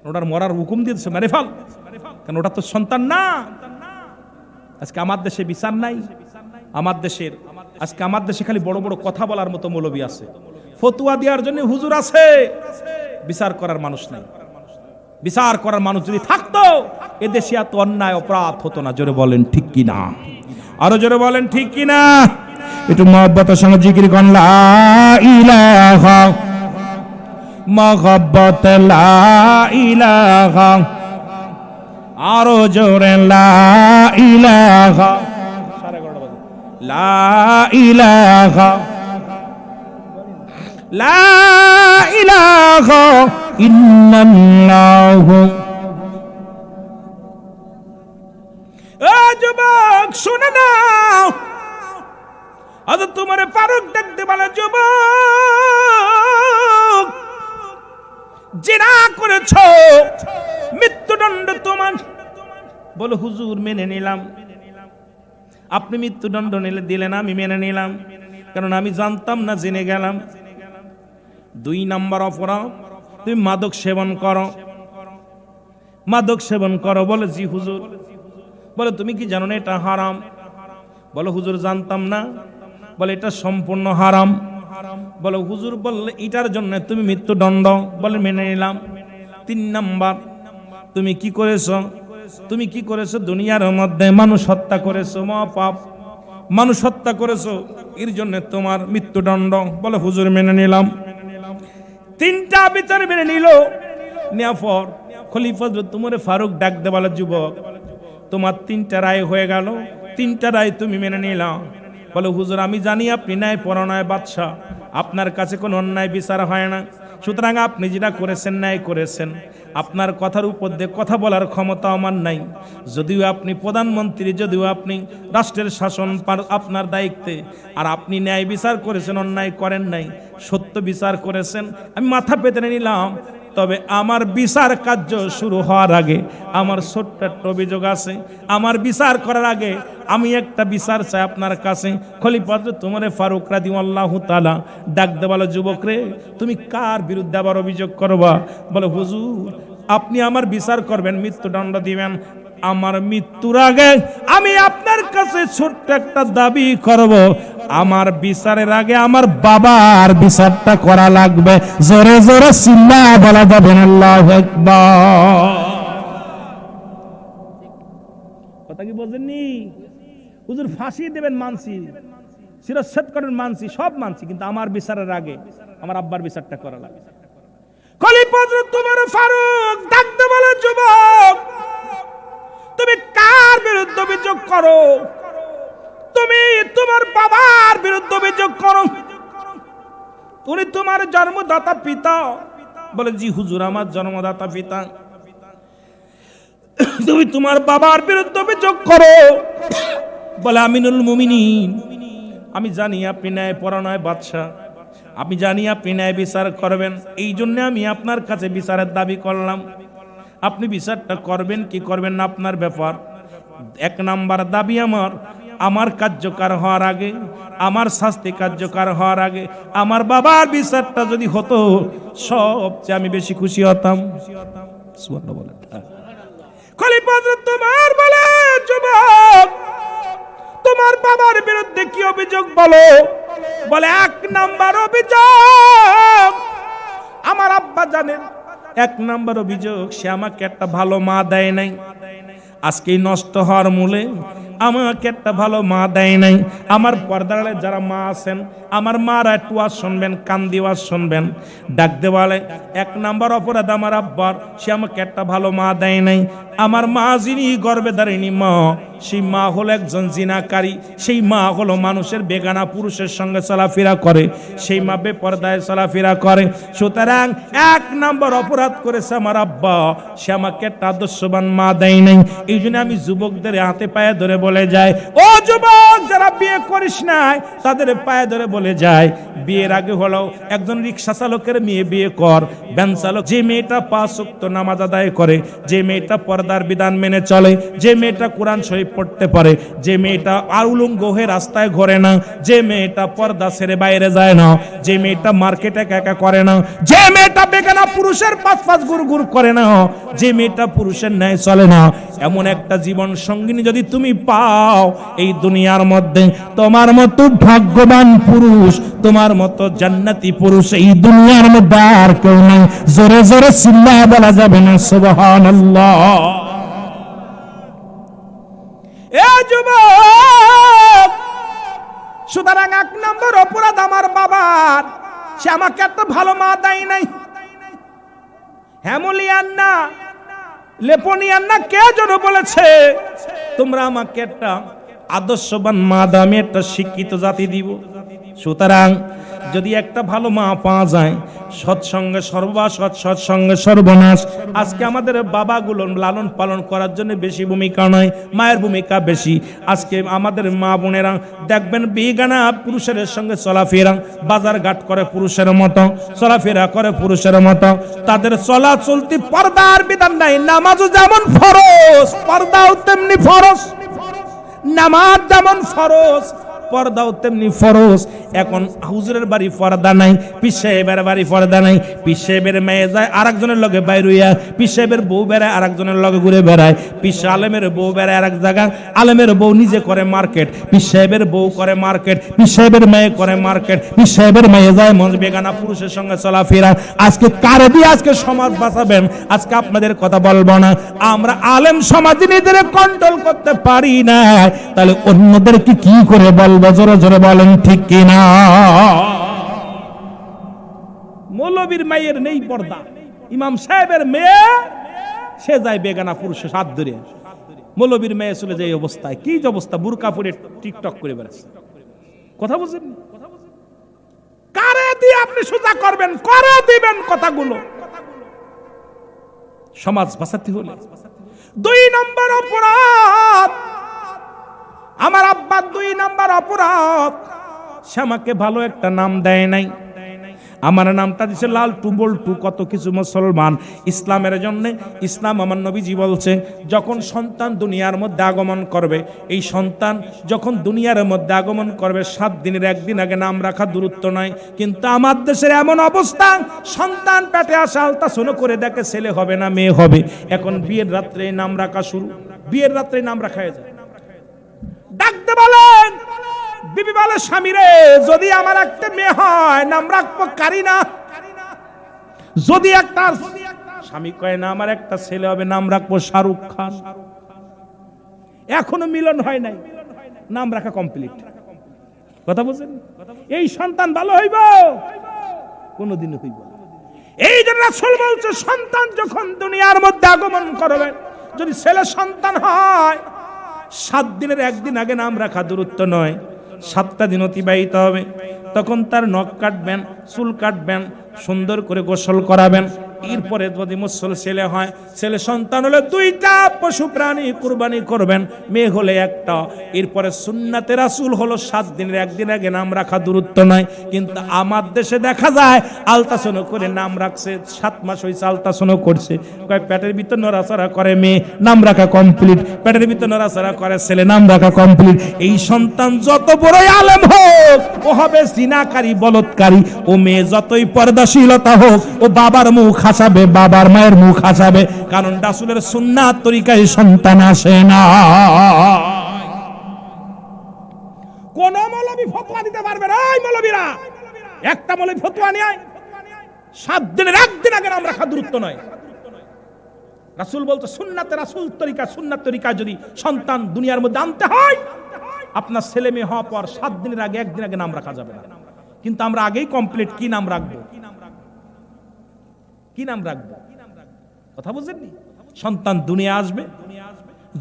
ওটার মরার হুকুম দিয়েছে, মেরে ফেল, কারণ ওটা তো সন্তান না। আজকে আমার দেশে বিচার নাই। আমার দেশে খালি বড় বড় কথা বলার মতো মৌলবী আছে, ফতুয়া দেওয়ার জন্য হুজুর আছে, বিচার করার মানুষ নাই। বিচার করার মানুষ যদি থাকতো এদেশে এত অন্যায় অপরাধ হতো না। জোরে বলেন ঠিক কিনা? আরো জোরে বলেন ঠিক কিনা? একটু মহব্বতের সঙ্গে জিকির করুন, লা ইলাহা মহব্বত লা ইলাহা, আরো জোরে লা ইলাহা, লা ইলাহা, লা ইলাহা ইল্লাল্লাহ। ও যুবক শুনে নাও, আজ তোমার ফারুক দেখতে বলে, যুবক জিনা করেছো, মৃত্যুদণ্ড তোমার। বলো হুজুর মেনে নিলাম। আপনি মৃত্যুদণ্ড নিলে দিলেন, আমি মেনে নিলাম, কারণ আমি জানতাম না, জেনে গেলাম। 2 নম্বর অপরাধ, তুমি মাদক সেবন করো। মাদক সেবন করো? বলে জি হুজুর। বলে তুমি কি জানো না এটা হারাম? বলো হুজুর জানতাম না। বলে এটা সম্পূর্ণ হারাম। বলো হুজুর বললে এটার জন্য তুমি মৃত্যুদণ্ড। বলে মেনে নিলাম। 3 নম্বর, তুমি কি করেছো? তুমি কি করেছো? দুনিয়ার মধ্যে মানুষ হত্যা করেছো, মহাপাপ। মানুষ হত্যা করেছো, এর জন্য তোমার মৃত্যুদণ্ড। বলে হুজুর মেনে নিলাম। 3টা বিচার মেনে নিল। নেওয়ার পর খলিফা তোমার ফারুক ডাক দে, বলে যুবক তোমার 3টা রায় হয়ে গেল, 3টা রায় তুমি মেনে নিলাম। বলে হুজুর আমি জানি আপনি ন্যায় পরায়ণ বাদশা, আপনার কাছে কোনো অন্যায় বিচার হয় না, সুতরাং আপনি যেটা করেছেন ন্যায় করেছেন। আপনার কথার উপর দিয়ে কথা বলার ক্ষমতা আমার নাই। যদিও আপনি প্রধানমন্ত্রী, যদিও আপনি রাষ্ট্রের শাসন আপনার দায়িত্বে, আর আপনি ন্যায় বিচার করেছেন, অন্যায় করেন নাই, সত্য বিচার করেছেন, আমি মাথা পেতে নিলাম। তবে আমার বিচার কার্য শুরু হওয়ার আগে আমার ছোট্ট একটা অভিযোগ আছে। আমার বিচার করার আগে আমি একটা বিচার চাই আপনার কাছে। খলিফা তোমার ফারুক রাদিয়াল্লাহু তাআলা ডাক দে, বলে যুবক রে তুমি কার বিরুদ্ধে আবার অভিযোগ করবা? বলে হুজুর আপনি আমার বিচার করবেন, মৃত্যুদণ্ড দিবেন। আমার মৃত্যুর আগে আমি আপনার কাছে ছোট্ট একটা দাবি করব, আমার বিচারের আগে আমার বাবার বিচারটা করা লাগবে। জোরে জোরে চিল্লা বলা যাবে না আল্লাহু আকবার। কথা কি বোঝেননি? হুজুর ফাঁসি দেবেন মানছি, শিরচ্ছেদ করেন মানছি, সব মানছি, কিন্তু আমার বিচারের আগে আমার আব্বার বিচারটা করা লাগবে। খলিফা তোমার ফারুক ডাকতে বলে যুবক তুমি কার বিরুদ্ধে অভিযোগ করো? তুমি তোমার বাবার বিরুদ্ধে অভিযোগ করো। উনি তোমার জন্মদাতা পিতা। বলে জি হুজুর আমার জন্মদাতা পিতা। তুমি তোমার বাবার বিরুদ্ধে অভিযোগ করো? বলে আমিনুল মুমিনিন আমি জানি আপনি ন্যায় পরায়ণ বাদশা, আমি জানি আপনি ন্যায় বিচার করবেন, এই জন্য আমি আপনার কাছে বিচারের দাবি করলাম। আপনি বিচারটা করবেন কি করবেন না আপনার ব্যাপার। 1 নাম্বার দাবি আমার কার্যকর হওয়ার আগে, আমার শাস্তি কার্যকর হওয়ার আগে আমার বাবার বিচারটা যদি হতো সবচেয়ে আমি বেশি খুশি হতাম। সুবহানাল্লাহ বলেন। খলিফা তোমার বলে যুবক তোমার বাবার বিরুদ্ধে কি অভিযোগ বলো? বলে 1 নাম্বার অভিযোগ আমার আব্বা জানেন। 1 নাম্বার অভিযোগ সে আমাকে একটা ভালো মা দেয় নাই। আজকে নষ্ট হওয়ার মূলে আমাকে একটা ভালো মা দেয় নাই। আমার পর্দারে যারা মা আছেন আমার মারা একটু আওয়াজ শুনবেন, কান দিয়ে আওয়াজ শুনবেন। ডাক দে বলে 1 নাম্বার অপরাধ আমার আব্বার, সে আমাকে একটা ভালো মা দেয় নাই। আমার মা যিনি গর্ভে ধারিণী মা, সেই মা হলো একজন জিনাকারী। সেই মা হলো মানুষের বেগানা পুরুষের সঙ্গে চলাফেরা করে, সেই মা বেপরদায় চলাফেরা করে। সুতরাং 1 নাম্বার অপরাধ করেছে আমার আব্বা, সে আমাকে একটা আদর্শবান মা দেয় নাই। এই জন্য আমি যুবকদের হাতে পায়ে ধরে বলে যাই, ও যুবক যারা বিয়ে করিস নাই তাদের পায়ে ধরে বলে যায়, বিয়ের আগে হলো একজন রিক্সা চালকের মেয়ে বিয়ে কর। ভ্যান চালক যে মেয়েটা 5 ওয়াক্ত নামাজ আদায় করে, যে মেয়েটা পর্দার বিধান মেনে চলে, যে মেয়েটা কোরআন শরীফ পড়তে পারে, যে মেয়েটা আর উলঙ্গ হয়ে রাস্তায় ঘোরে না, যে মেয়েটা পর্দা ছেড়ে বাইরে যায় না, যে মেয়েটা মার্কেটে একা করে না, যে মেয়েটা বেগানা পুরুষের পাঁচ গুড় করে না, যে মেয়েটা পুরুষের ন্যায় চলে না, এমন একটা জীবন সঙ্গিনী যদি তুমি পাও এই দুনিয়ার মধ্যে, তোমার মতো ভাগ্যবান পুরুষ, তোমার মতো জান্নাতি পুরুষ এই দুনিয়ার মধ্যে আর কেউ নাই। জোরে জোরে চিল্লায়া বলা যাবে না সুবহানাল্লাহ। এ যুবক সুতরাং 1 নম্বর অপরাধ আমার বাবার, সে আমাকে একটা ভালো মা দেয় নাই। হ্যামোলিয়ান না, লেপনিয়ান না, কে যেন বলেছে তোমরা আমাকে একটা আদর্শবান মা দাও, আমি একটা শিক্ষিত জাতি দিব। সুতরাং যদি একটা ভালো মা পাওয়া যায়, সৎসঙ্গে সর্ববাস, সৎসঙ্গে সর্বনাশ। আজকে আমাদের বাবাগুলো লালন পালন করার জন্য বেশি ভূমিকা নয়, মায়ের ভূমিকা বেশি। আজকে আমাদের মা বোনেরা দেখবেন বেগানা পুরুষের সঙ্গে চলাফেরা, বাজার ঘাট করে পুরুষের মতো, চলাফেরা করে পুরুষের মতো। তাদের চলা চলতি পর্দার বিধান নাই। নামাজও যেমন ফরজ, পর্দাও তেমনি ফরজ। নামাজ যেমন ফরজ, পর্দাও তেমনি ফরজ। এখন হুজুরের বাড়ি পর্দা নাই, পীর সাহেবের বাড়ি পর্দা নাই। পীর সাহেবের মেয়ে যায় আরেকজনের লগে বাইর হইয়া, পীর সাহেবের বউ বেড়ায় আরেকজনের লগে ঘুরে বেড়ায়। পীর আলেমের বউ বেড়ায় আরেক জায়গা, আলেমের বউ নিজে করে মার্কেট, পীর সাহেবের বউ করে মার্কেট, পীর সাহেবের মেয়ে করে মার্কেট, পীর সাহেবের মেয়ে যায় মঞ্চ বেগানা পুরুষের সঙ্গে চলাফেরা। আজকে কারে দিয়ে আজকে সমাজ বাঁচাবেন? আজকে আপনাদের কথা বলবো না। আমরা আলেম সমাজ নিজেদের কন্ট্রোল করতে পারি না, তাহলে অন্যদেরকে কি করে বলবো? জোরে জোরে বলেন ঠিক কিনা? মৌলবীর মায়ের নেই পর্দা, ইমাম সাহেবের মেয়ে সে যায় বেগানা পুরুষের হাত ধরে। মৌলবীর মেয়ে চলে যায় অবস্থায়, কি অবস্থা, বুরকা পরে টিকটক করে বেড়াচ্ছে। কথা বুঝেন? কারে দিয়ে আপনি সোজা করবেন, করে দিবেন কথাগুলো। সমাজ বাঁচাতে হলে 2 নম্বর অপরাধ, আমার আব্বা 2 নম্বর অপরাধ, সে আমাকে ভালো একটা নাম দেয় নাই। আমার নামটা দিছে লালটু বল্টু, কত কিছু মুসলমান ইসলামের জন্য। ইসলাম আমার নবীজি বলছে, যখন সন্তান দুনিয়ার মধ্যে আগমন করবে, এই সন্তান যখন দুনিয়ার মধ্যে আগমন করবে 7 দিনের একদিন আগে নাম রাখা দূরত্ব নয়। কিন্তু আমার দেশের এমন অবস্থা, সন্তান পেটে আসা আলতাসন করে দেখে ছেলে হবে না মেয়ে হবে। এখন বিয়ের রাত্রে নাম রাখা শুরু, বিয়ের রাত্রে নাম রাখা হয়ে যায়। ডাকতে বলেন, বিবি বলে স্বামীরে, যদি আমার একটা মেয়ে হয় নাম রাখবো কারিনা। যদি একটা স্বামী কয় না আমার একটা ছেলে হবে নাম রাখবো শাহরুখ খান। এখনো মিলন হয় নাই, নাম রাখা কমপ্লিট। কথা বুঝছেন? এই সন্তান ভালো হইব? কোনদিন হইব? এই জন্য রাসূল বলছে, সন্তান যখন দুনিয়ার মধ্যে আগমন করবে, যদি ছেলে সন্তান হয় 7 দিনের একদিন আগে নাম রাখা দূরত্ব নয়, 7টা দিন অতিবাহিত হবে। তখন তার নখ কাটবেন, চুল কাটবেন, সুন্দর করে গোসল করাবেন। এরপরে যদি মুসল ছেলে হয়, ছেলে সন্তান হলে 2টা পশু প্রাণী কুরবানি করবেন, মেয়ে হলে একটা। এরপরে সুন্নাতে রাসূল হলো 7 দিনের একদিন আগে নাম রাখা দূরত্ব নয়। কিন্তু আমার দেশে দেখা যায় আলতাসন করে নাম রাখছে, 7 মাস হয়েছে আলতাসন করছে, কয় পেটের ভিতর নড়াচড়া করে মেয়ে, নাম রাখা কমপ্লিট। পেটের ভিতর নড়াচড়া করে ছেলে, নাম রাখা কমপ্লিট। এই সন্তান যত বড়ই আলেম হোক, ও হবে জিনাকারী, বলৎকারী। ও মেয়ে যতই পর্দাশীলতা হোক, ও বাবার মুখ হাসাবে, বাবার মায়ের মুখ হাসাবে। কারণ রাসূলের সুন্নাত তরিকায় সন্তান আসে না। কোন মৌলবী ফতোয়া দিতে পারবে না? এই মৌলবীরা একটা মৌলবী ফতোয়া নিয়ে 7 দিনের একদিন আগে নাম রাখা দূরত্ব নয়। রাসূল বলতে সুন্নাতে রাসূল তরিকা, সুন্নাত তরিকায় যদি সন্তান দুনিয়ার মধ্যে আনতে হয়, আপনার ছেলে মেয়ে হওয়ার পর 7 দিনের আগে একদিন আগে নাম রাখা যাবে না। কিন্তু আমরা আগেই কমপ্লিট, কি নাম রাখবো, কি নাম রাখবো? কথা বুঝেননি? সন্তান দুনিয়া আসবে,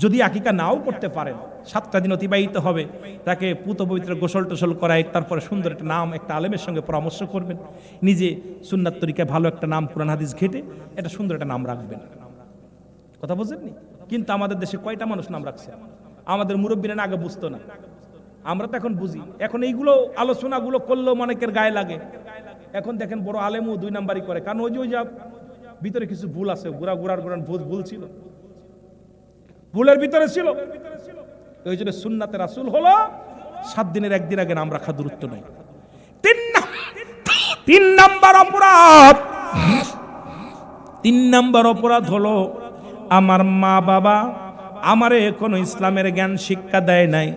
যদি আকিকা নাও করতে পারেন, 7টা দিন অতিবাহিত হবে, তাকে পুত পবিত্র গোসল টোসল করায়, তারপরে সুন্দর একটা নাম একটা আলেমের সঙ্গে পরামর্শ করবেন, নিজে সুন্নাত তরিকায় ভালো একটা নাম কোরআন হাদিস ঘেটে এটা সুন্দর একটা নাম রাখবেন। কথা বুঝেননি? কিন্তু আমাদের দেশে কয়টা মানুষ নাম রাখছে? আমাদের মুরব্বীরা আগে বুঝতো না, আমরা তো এখন বুঝি। এখন এইগুলো আলোচনাগুলো করলেও অনেকের গায়ে লাগে। এখন দেখেন বড় আলেমও 2 নাম্বারই করে, কারণ ওই যে ভিতরে কিছু ভুল আছে, গোড়ার ভুল ছিল, ভুলের ভিতরে ছিল। ওই জন্য সুন্নাতে রাসূল হলো 7 দিনের একদিন আগে নাম রাখা দূরত্ব নাই। 3 নাম্বার অপরাধ, 3 নাম্বার অপরাধ হলো আমার মা বাবা আমারে কোনো ইসলামের জ্ঞান শিক্ষা দেয় নাই।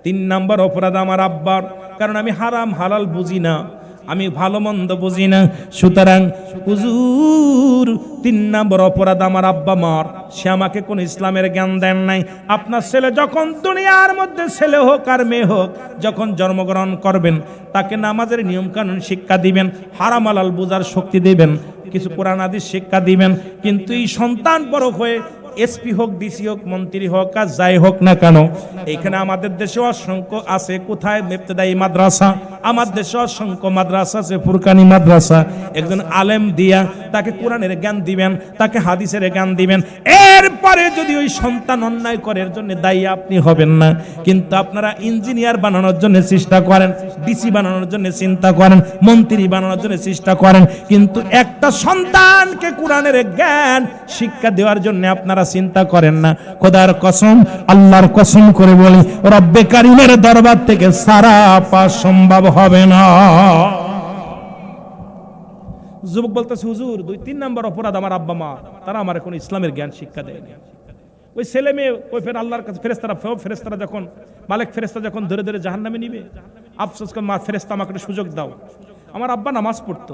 3 নাম্বার অপরাধ আমার আব্বার, কারণ আমি হারাম হালাল বুঝি না, আমি ভালো মন্দ বুঝি না। সুতরাং হুজুর 3 নম্বর অপরাধ আমার আব্বা মার, সে আমাকে কোন ইসলামের জ্ঞান দেন নাই। আপনার ছেলে যখন দুনিয়ার মধ্যে ছেলে হোক আর মেয়ে হোক, যখন জন্মগ্রহণ করবেন, তাকে নামাজের নিয়ম কানুন শিক্ষা দিবেন, হারাম হালাল বুঝার শক্তি দিবেন। কিছু কোরআন হাদিস শিক্ষা দিবেন, কিন্তু এই সন্তান বড় হয়ে এসপি হোক, ডিসি হোক, মন্ত্রী হোক, আর যাই হোক না কেন, এখানে আমাদের দেশে অসংখ্য আছে। কোথায়? ইবতেদায়ী মাদ্রাসা। আমার দেশে অসংখ্য মাদ্রাসা আছে, ফুরকানি মাদ্রাসা। একজন আলেম দিয়া তাকে কোরআনের জ্ঞান দিবেন, তাকে হাদিসের জ্ঞান দিবেন। এরপরে যদি ওই সন্তান অন্যায় করে, এর জন্য দায়ী আপনি হবেন না। কিন্তু আপনারা ইঞ্জিনিয়ার বানানোর জন্য চেষ্টা করেন, ডিসি বানানোর জন্য চিন্তা করেন, মন্ত্রী বানানোর জন্য চেষ্টা করেন, কিন্তু একটা সন্তানকে কোরআনের জ্ঞান শিক্ষা দেওয়ার জন্য আপনারা চিন্তা করেন না। খোদার কসম, আল্লাহর কসম করে বলি, রব্বে কারিমের দরবার থেকে সারা পাওয়া সম্ভব হবে না। যুবক বলতেছে, হুজুর 2-3 নম্বর অপরাধ আমার আব্বা মা, তারা আমার এখন ইসলামের জ্ঞান শিক্ষা দেয়নি। ওই ছেলে মেয়ে ওই ফের আল্লাহর কাছে ফেরেশতারা যখন মালিক ফেরেশতা যখন ধরে ধরে জাহান্নামে নিবে, আফসোস করে, মা ফেরেশতা আমাকে একটু সুযোগ দাও। আমার আব্বা নামাজ পড়তো,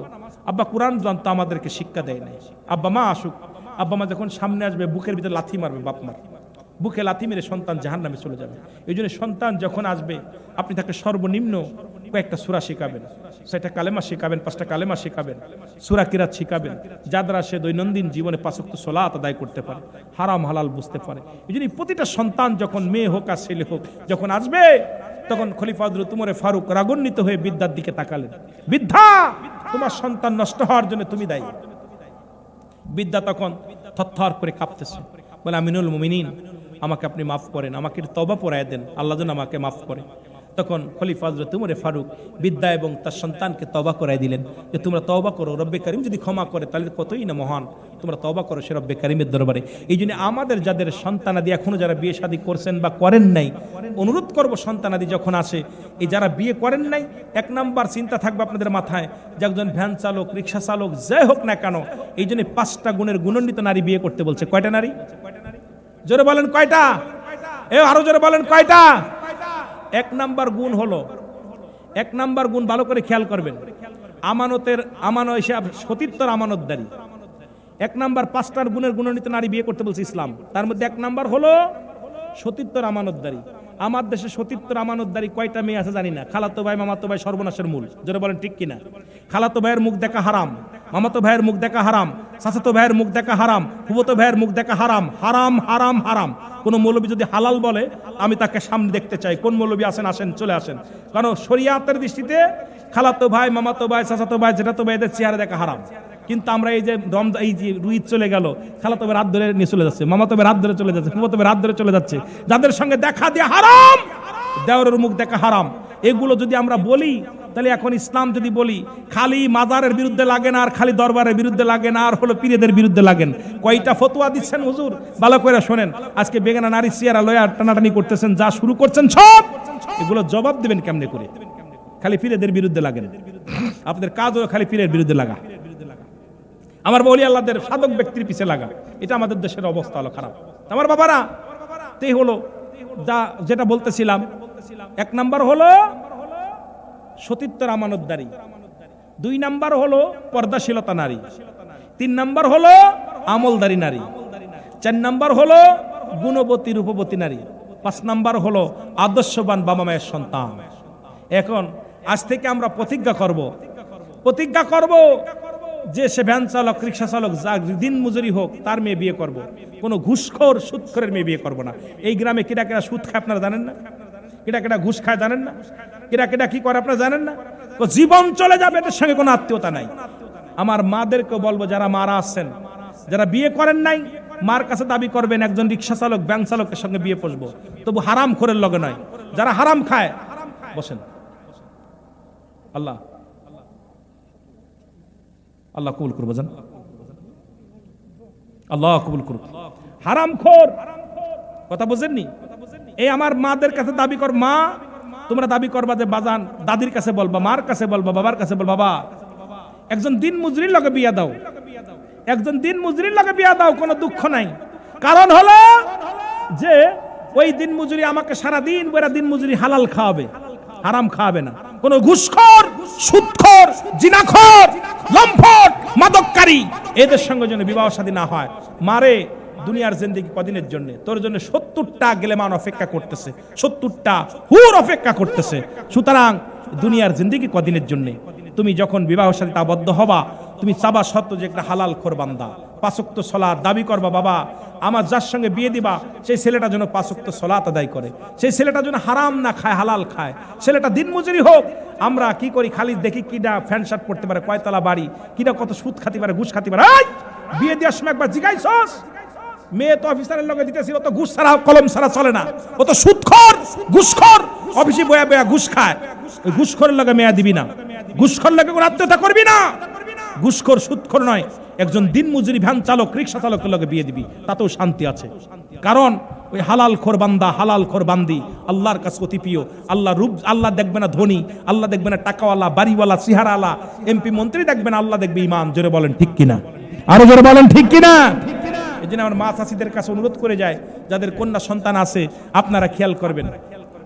আব্বা কোরআন জানতো, আমাদেরকে শিক্ষা দেয় নাই। আব্বা মা আসুক। আব্বা মা যখন সামনে আসবে, বুকের ভিতরে লাথি মারবে, বাপ মা বুকে লাথি মেরে সন্তান জাহান্নামে চলে যাবে। এই জন্য সন্তান যখন আসবে, আপনি তাকে সর্বনিম্ন কয়েকটা সূরা শেখাবেন, 6টা কালেমা শেখাবেন, 5টা কালেমা শেখাবেন, সূরা কিরাত শেখাবেন, যার দ্বারা সে দৈনন্দিন জীবনে 5 ওয়াক্ত সালাত আদায় করতে পারে, হারাম হালাল বুঝতে পারে। এই জন্য প্রতিটা সন্তান যখন মেয়ে হোক আর ছেলে হোক যখন আসবে, তখন খলিফা হযরত উমর ফারুক রাগান্বিত হয়ে বিদ্যার দিকে তাকালেন। বিদ্যা, তোমার সন্তান নষ্ট হওয়ার জন্য তুমি দায়ী। বিদ্যা তখন থরথর করে কাঁপতেছে, বলে, আমিনুল মুমিনিন, আমাকে আপনি মাফ করেন, আমাকে তওবা পড়ায় দেন, আল্লাহ যেন আমাকে মাফ করে। তখন খলিফা হযরত উমর ফারুক বিদ্যা এবং তার সন্তানকে তওবা করায় দিলেন, যে তোমরা তওবা করো, রব্বে কারিম যদি ক্ষমা করে তাহলে কতই না মহান, তোমরা তওবা করো সে রব্বে কারিমের দরবারে। এই জন্য আমাদের যাদের সন্তানাদি এখনো যারা বিয়ে শাদী করছেন বা করেন নাই, অনুরোধ করব, সন্তানাদি যখন আসে, এই যারা বিয়ে করেন নাই, 1 নাম্বার চিন্তা থাকবে আপনাদের মাথায় যে একজন ভ্যান চালক, রিক্সা চালক, যাই হোক না কেন, এই জন্য 5টা গুণের গুণান্বিত নারী বিয়ে করতে বলছে। কয়টা নারী? জোরে বলেন কয়টা? আরো জোরে বলেন কয়টা? 1 নাম্বার গুণ হলো, 1 নাম্বার গুণ ভালো করে খেয়াল করবেন, সতীত্বর আমানতদারি। 1 নাম্বার 5টার গুণের গুণান্বিত নারী বিয়ে করতে বলছে ইসলাম। তার মধ্যে 1 নাম্বার হলো সতীত্বর আমানতদারি। আমার দেশে সতীত্বর আমানতদারি কয়টা মেয়ে আছে জানি না। খালাতো ভাই, মামাতো ভাই সর্বনাশের মূল। জোরে বলেন ঠিক কিনা? খালাতো ভাইয়ের মুখ দেখা হারাম, মামাতো ভাইয়ের মুখ দেখা হারাম, চাচাতো ভাইয়ের মুখ দেখা হারাম, ফুফাতো ভাইয়ের মুখ দেখা হারাম। হারাম হারাম হারাম। কোন মৌলবী যদি হালাল বলে, আমি তাকে সামনে দেখতে চাই। কোন মৌলবী আসেন? আসেন, চলে আসেন। কারণ শরিয়াতের দৃষ্টিতে খালাতো ভাই, মামাতো ভাই, চাচাতো ভাই, জেঠাতো ভাই, এদের চেহারা দেখা হারাম। কিন্তু আমরা এই যে এই যে রুইত চলে গেল, খালাতো ভাই রাত ধরে নিয়ে চলে যাচ্ছে, মামাতো ভাই রাত ধরে চলে যাচ্ছে, ফুফাতো ভাই রাত ধরে চলে যাচ্ছে, যাদের সঙ্গে দেখা দিয়ে হারাম, দেওরের মুখ দেখা হারাম। এগুলো যদি আমরা বলি, তাহলে এখন ইসলাম যদি বলি, খালি মাজারের বিরুদ্ধে লাগেন, আর খালি দরবারের বিরুদ্ধে লাগেন, আর হলো পীরেদের বিরুদ্ধে লাগেন। কয়টা ফতোয়া দিচ্ছেন হুজুর, ভালো করে শোনেন। আজকে বেগানা নারী চেয়ারা লয়া টানাটানি করতেছেন, যা শুরু করছেন সব এগুলো জবাব দিবেন কেমনে করে? খালি পীরেদের বিরুদ্ধে লাগেন, আপনাদের কাজ হলো খালি পীরের বিরুদ্ধে লাগা, আমার বলি আল্লাহদের সাধক ব্যক্তির পিছে লাগা। এটা আমাদের দেশের অবস্থা হলো খারাপ। আমার বাবারা, এই হলো যেটা বলতেছিলাম। 1 নাম্বার হলো সতীত্বের আমানতদারি, 2 নাম্বার হলো পর্দাশীলতা নারী, 3 নাম্বার হলো আমলদারি নারী, 4 নাম্বার হলো গুণবতী রূপবতী নারী, 5 নাম্বার হলো আদর্শবান বাবা মায়ের সন্তান। এখন আজ থেকে আমরা প্রতিজ্ঞা করব যে সে ভ্যান চালক, রিক্সা চালক, যা দিন মজুরি হোক, তার মেয়ে বিয়ে করব। কোনো ঘুষখোর, সুদখোরের মেয়ে বিয়ে করব না। এই গ্রামে কেটা কেটা সুদ খায় আপনারা জানেন না? কেটা কেটা ঘুষ খায় জানেন না? কেটা কেটা কি করে আপনারা জানেন না? তো জীবন চলে যাবে, এদের সঙ্গে কোনো আত্মীয়তা নাই। আমার মাদেরকে বলবো, যারা মারা আসছেন, যারা বিয়ে করেন নাই, মার কাছে দাবি করবেন একজন রিক্সা চালক, ভ্যান চালকের সঙ্গে বিয়ে পড়বো, তবু হারাম খোরের লগে নয়। যারা হারাম খায়, বসেন। আল্লাহ কবুল করবো, জান, আল্লাহ কবুল করুক। হারামখোর কথা বুঝেননি? এই আমার মাদের কাছে দাবি কর, মা তোমরা দাবি করবা যে বাজান, দাদির কাছে বলবা, মার কাছে বলবা, বাবার কাছে বলবা, বাবা একজন দিন মজুরির লগে বিয়া দাও, একজন দিন মজুরির লগে বিয়া দাও, কোনো দুঃখ নাই। কারণ হলো যে ওই দিন মজুরি আমাকে সারা দিন বেড়া দিন মজুরি হালাল খাওয়াবে, হারাম খাওয়াবে না। কোন ঘুষখোর, সুদখোর, জিনাখোর, লম্পট, মাদককারী, এদের সঙ্গে যেন বিবাহ শাদী না হয়। মারে, দুনিয়ার জিন্দেগি কদিনের জন্য? তোর জন্য 70টা গেলেমান অপেক্ষা করতেছে, 70টা হুর অপেক্ষা করতেছে। সুতরাং দুনিয়ার জিন্দেগি কদিনের জন্য? তুমি যখন বিবাহ শাদীতে আবদ্ধ হবা, তুমি চাবা সত্য যে একটা হালাল খোর বান্দা, 5 ওয়াক্ত সালাত দাবি করবা, বাবা আমার যার সঙ্গে বিয়ে দিবা সেই ছেলেটা যেন 5 ওয়াক্ত সালাত আদায় করে, সেই ছেলেটা যেন হারাম না খায়, হালাল খায়, ছেলেটা দিনমজুরি হোক। আমরা কি করি, খালি দেখি কিডা ফ্যান শার্ট পড়তে পারে, কয়তলা বাড়ি, কিডা কত সুদ খাতে পারে, ঘুষ খাতে পারে। বিয়ে দেওয়ার সময় একবার জিজ্ঞাসা, মেয়ে তো অফিসারের লগে দিতেছি, ও তো ঘুষ ছাড়া কলম ছাড়া চলে না, ও তো সুদখোর ঘুষখোর, অফিসে বয়া বয়া ঘুষ খায়। ওই ঘুষখোরের লগে মেয়া দিবি না, ঘুষখোর লগে কোনো আত্মীয়তা করবি না। ঘুষখোর সুদখোর নয়, একজন দিনমজুরি ভ্যান চালক রিক্সা চালকের লগে বিয়ে দিবি, তাতেও শান্তি আছে। কারণ ওই হালাল খোর বান্দা, হালাল খোর বান্দি আল্লাহর কাছে অতি প্রিয়। আল্লাহ রূপ, আল্লাহ দেখবে না ধনী, আল্লাহ দেখবে না টাকাওয়ালা বাড়িওয়ালা চেহারাওয়ালা এমপি মন্ত্রী দেখবে না, আল্লাহ দেখবে ইমাম। জোরে বলেন ঠিক কিনা, আরো জোরে বলেন ঠিক কিনা। এই জন্য আমার মা চাষিদের কাছে অনুরোধ করে যায়, যাদের কন্যা সন্তান আছে আপনারা খেয়াল করবেন,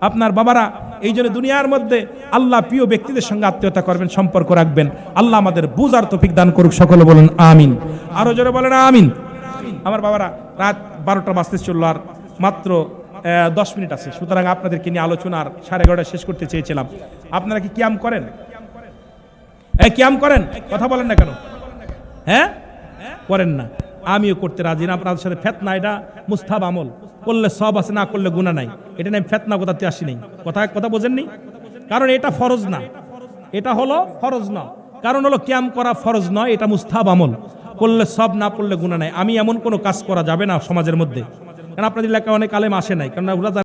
আপনার বাবারা এই জন্য দুনিয়ার মধ্যে আল্লাহ প্রিয় ব্যক্তিদের সঙ্গে আত্মীয়তা করবেন, সম্পর্ক রাখবেন। আল্লাহ আমাদের বুঝার তৌফিক দান করুক, সকলে বলেন আমিন, আরো জোরে বলেন আমিন। আমার বাবারা, রাত 12টা বাজতে চললো, আর মাত্র 10 মিনিট আছে, সুতরাং আপনাদেরকে নিয়ে আলোচনার 11:30 শেষ করতে চেয়েছিলাম। আপনারা কি কিয়াম করেন? কিয়াম করেন? কথা বলেন না কেন? হ্যাঁ করেন না, আমিও করতে রাজি না। আপনাদের সাথে ফেতনা, এটা মুস্তাহাব আমল, করলে সব আছে, না করলে গুনাহ নাই। এটা নিয়ে ফেতনা কোথাতে আসি নাই, কথা বোঝেননি? কারণ এটা ফরজ না, এটা হলো ফরজ না। কারণ হলো কিয়াম করা ফরজ নয়, এটা মুস্তাহাব আমল, করলে সব, না করলে গুনাহ নাই। আমি এমন কোনো কাজ করা যাবে না সমাজের মধ্যে, কারণ আপনাদের এলাকায় অনেক আলেম আসে নাই, কারণ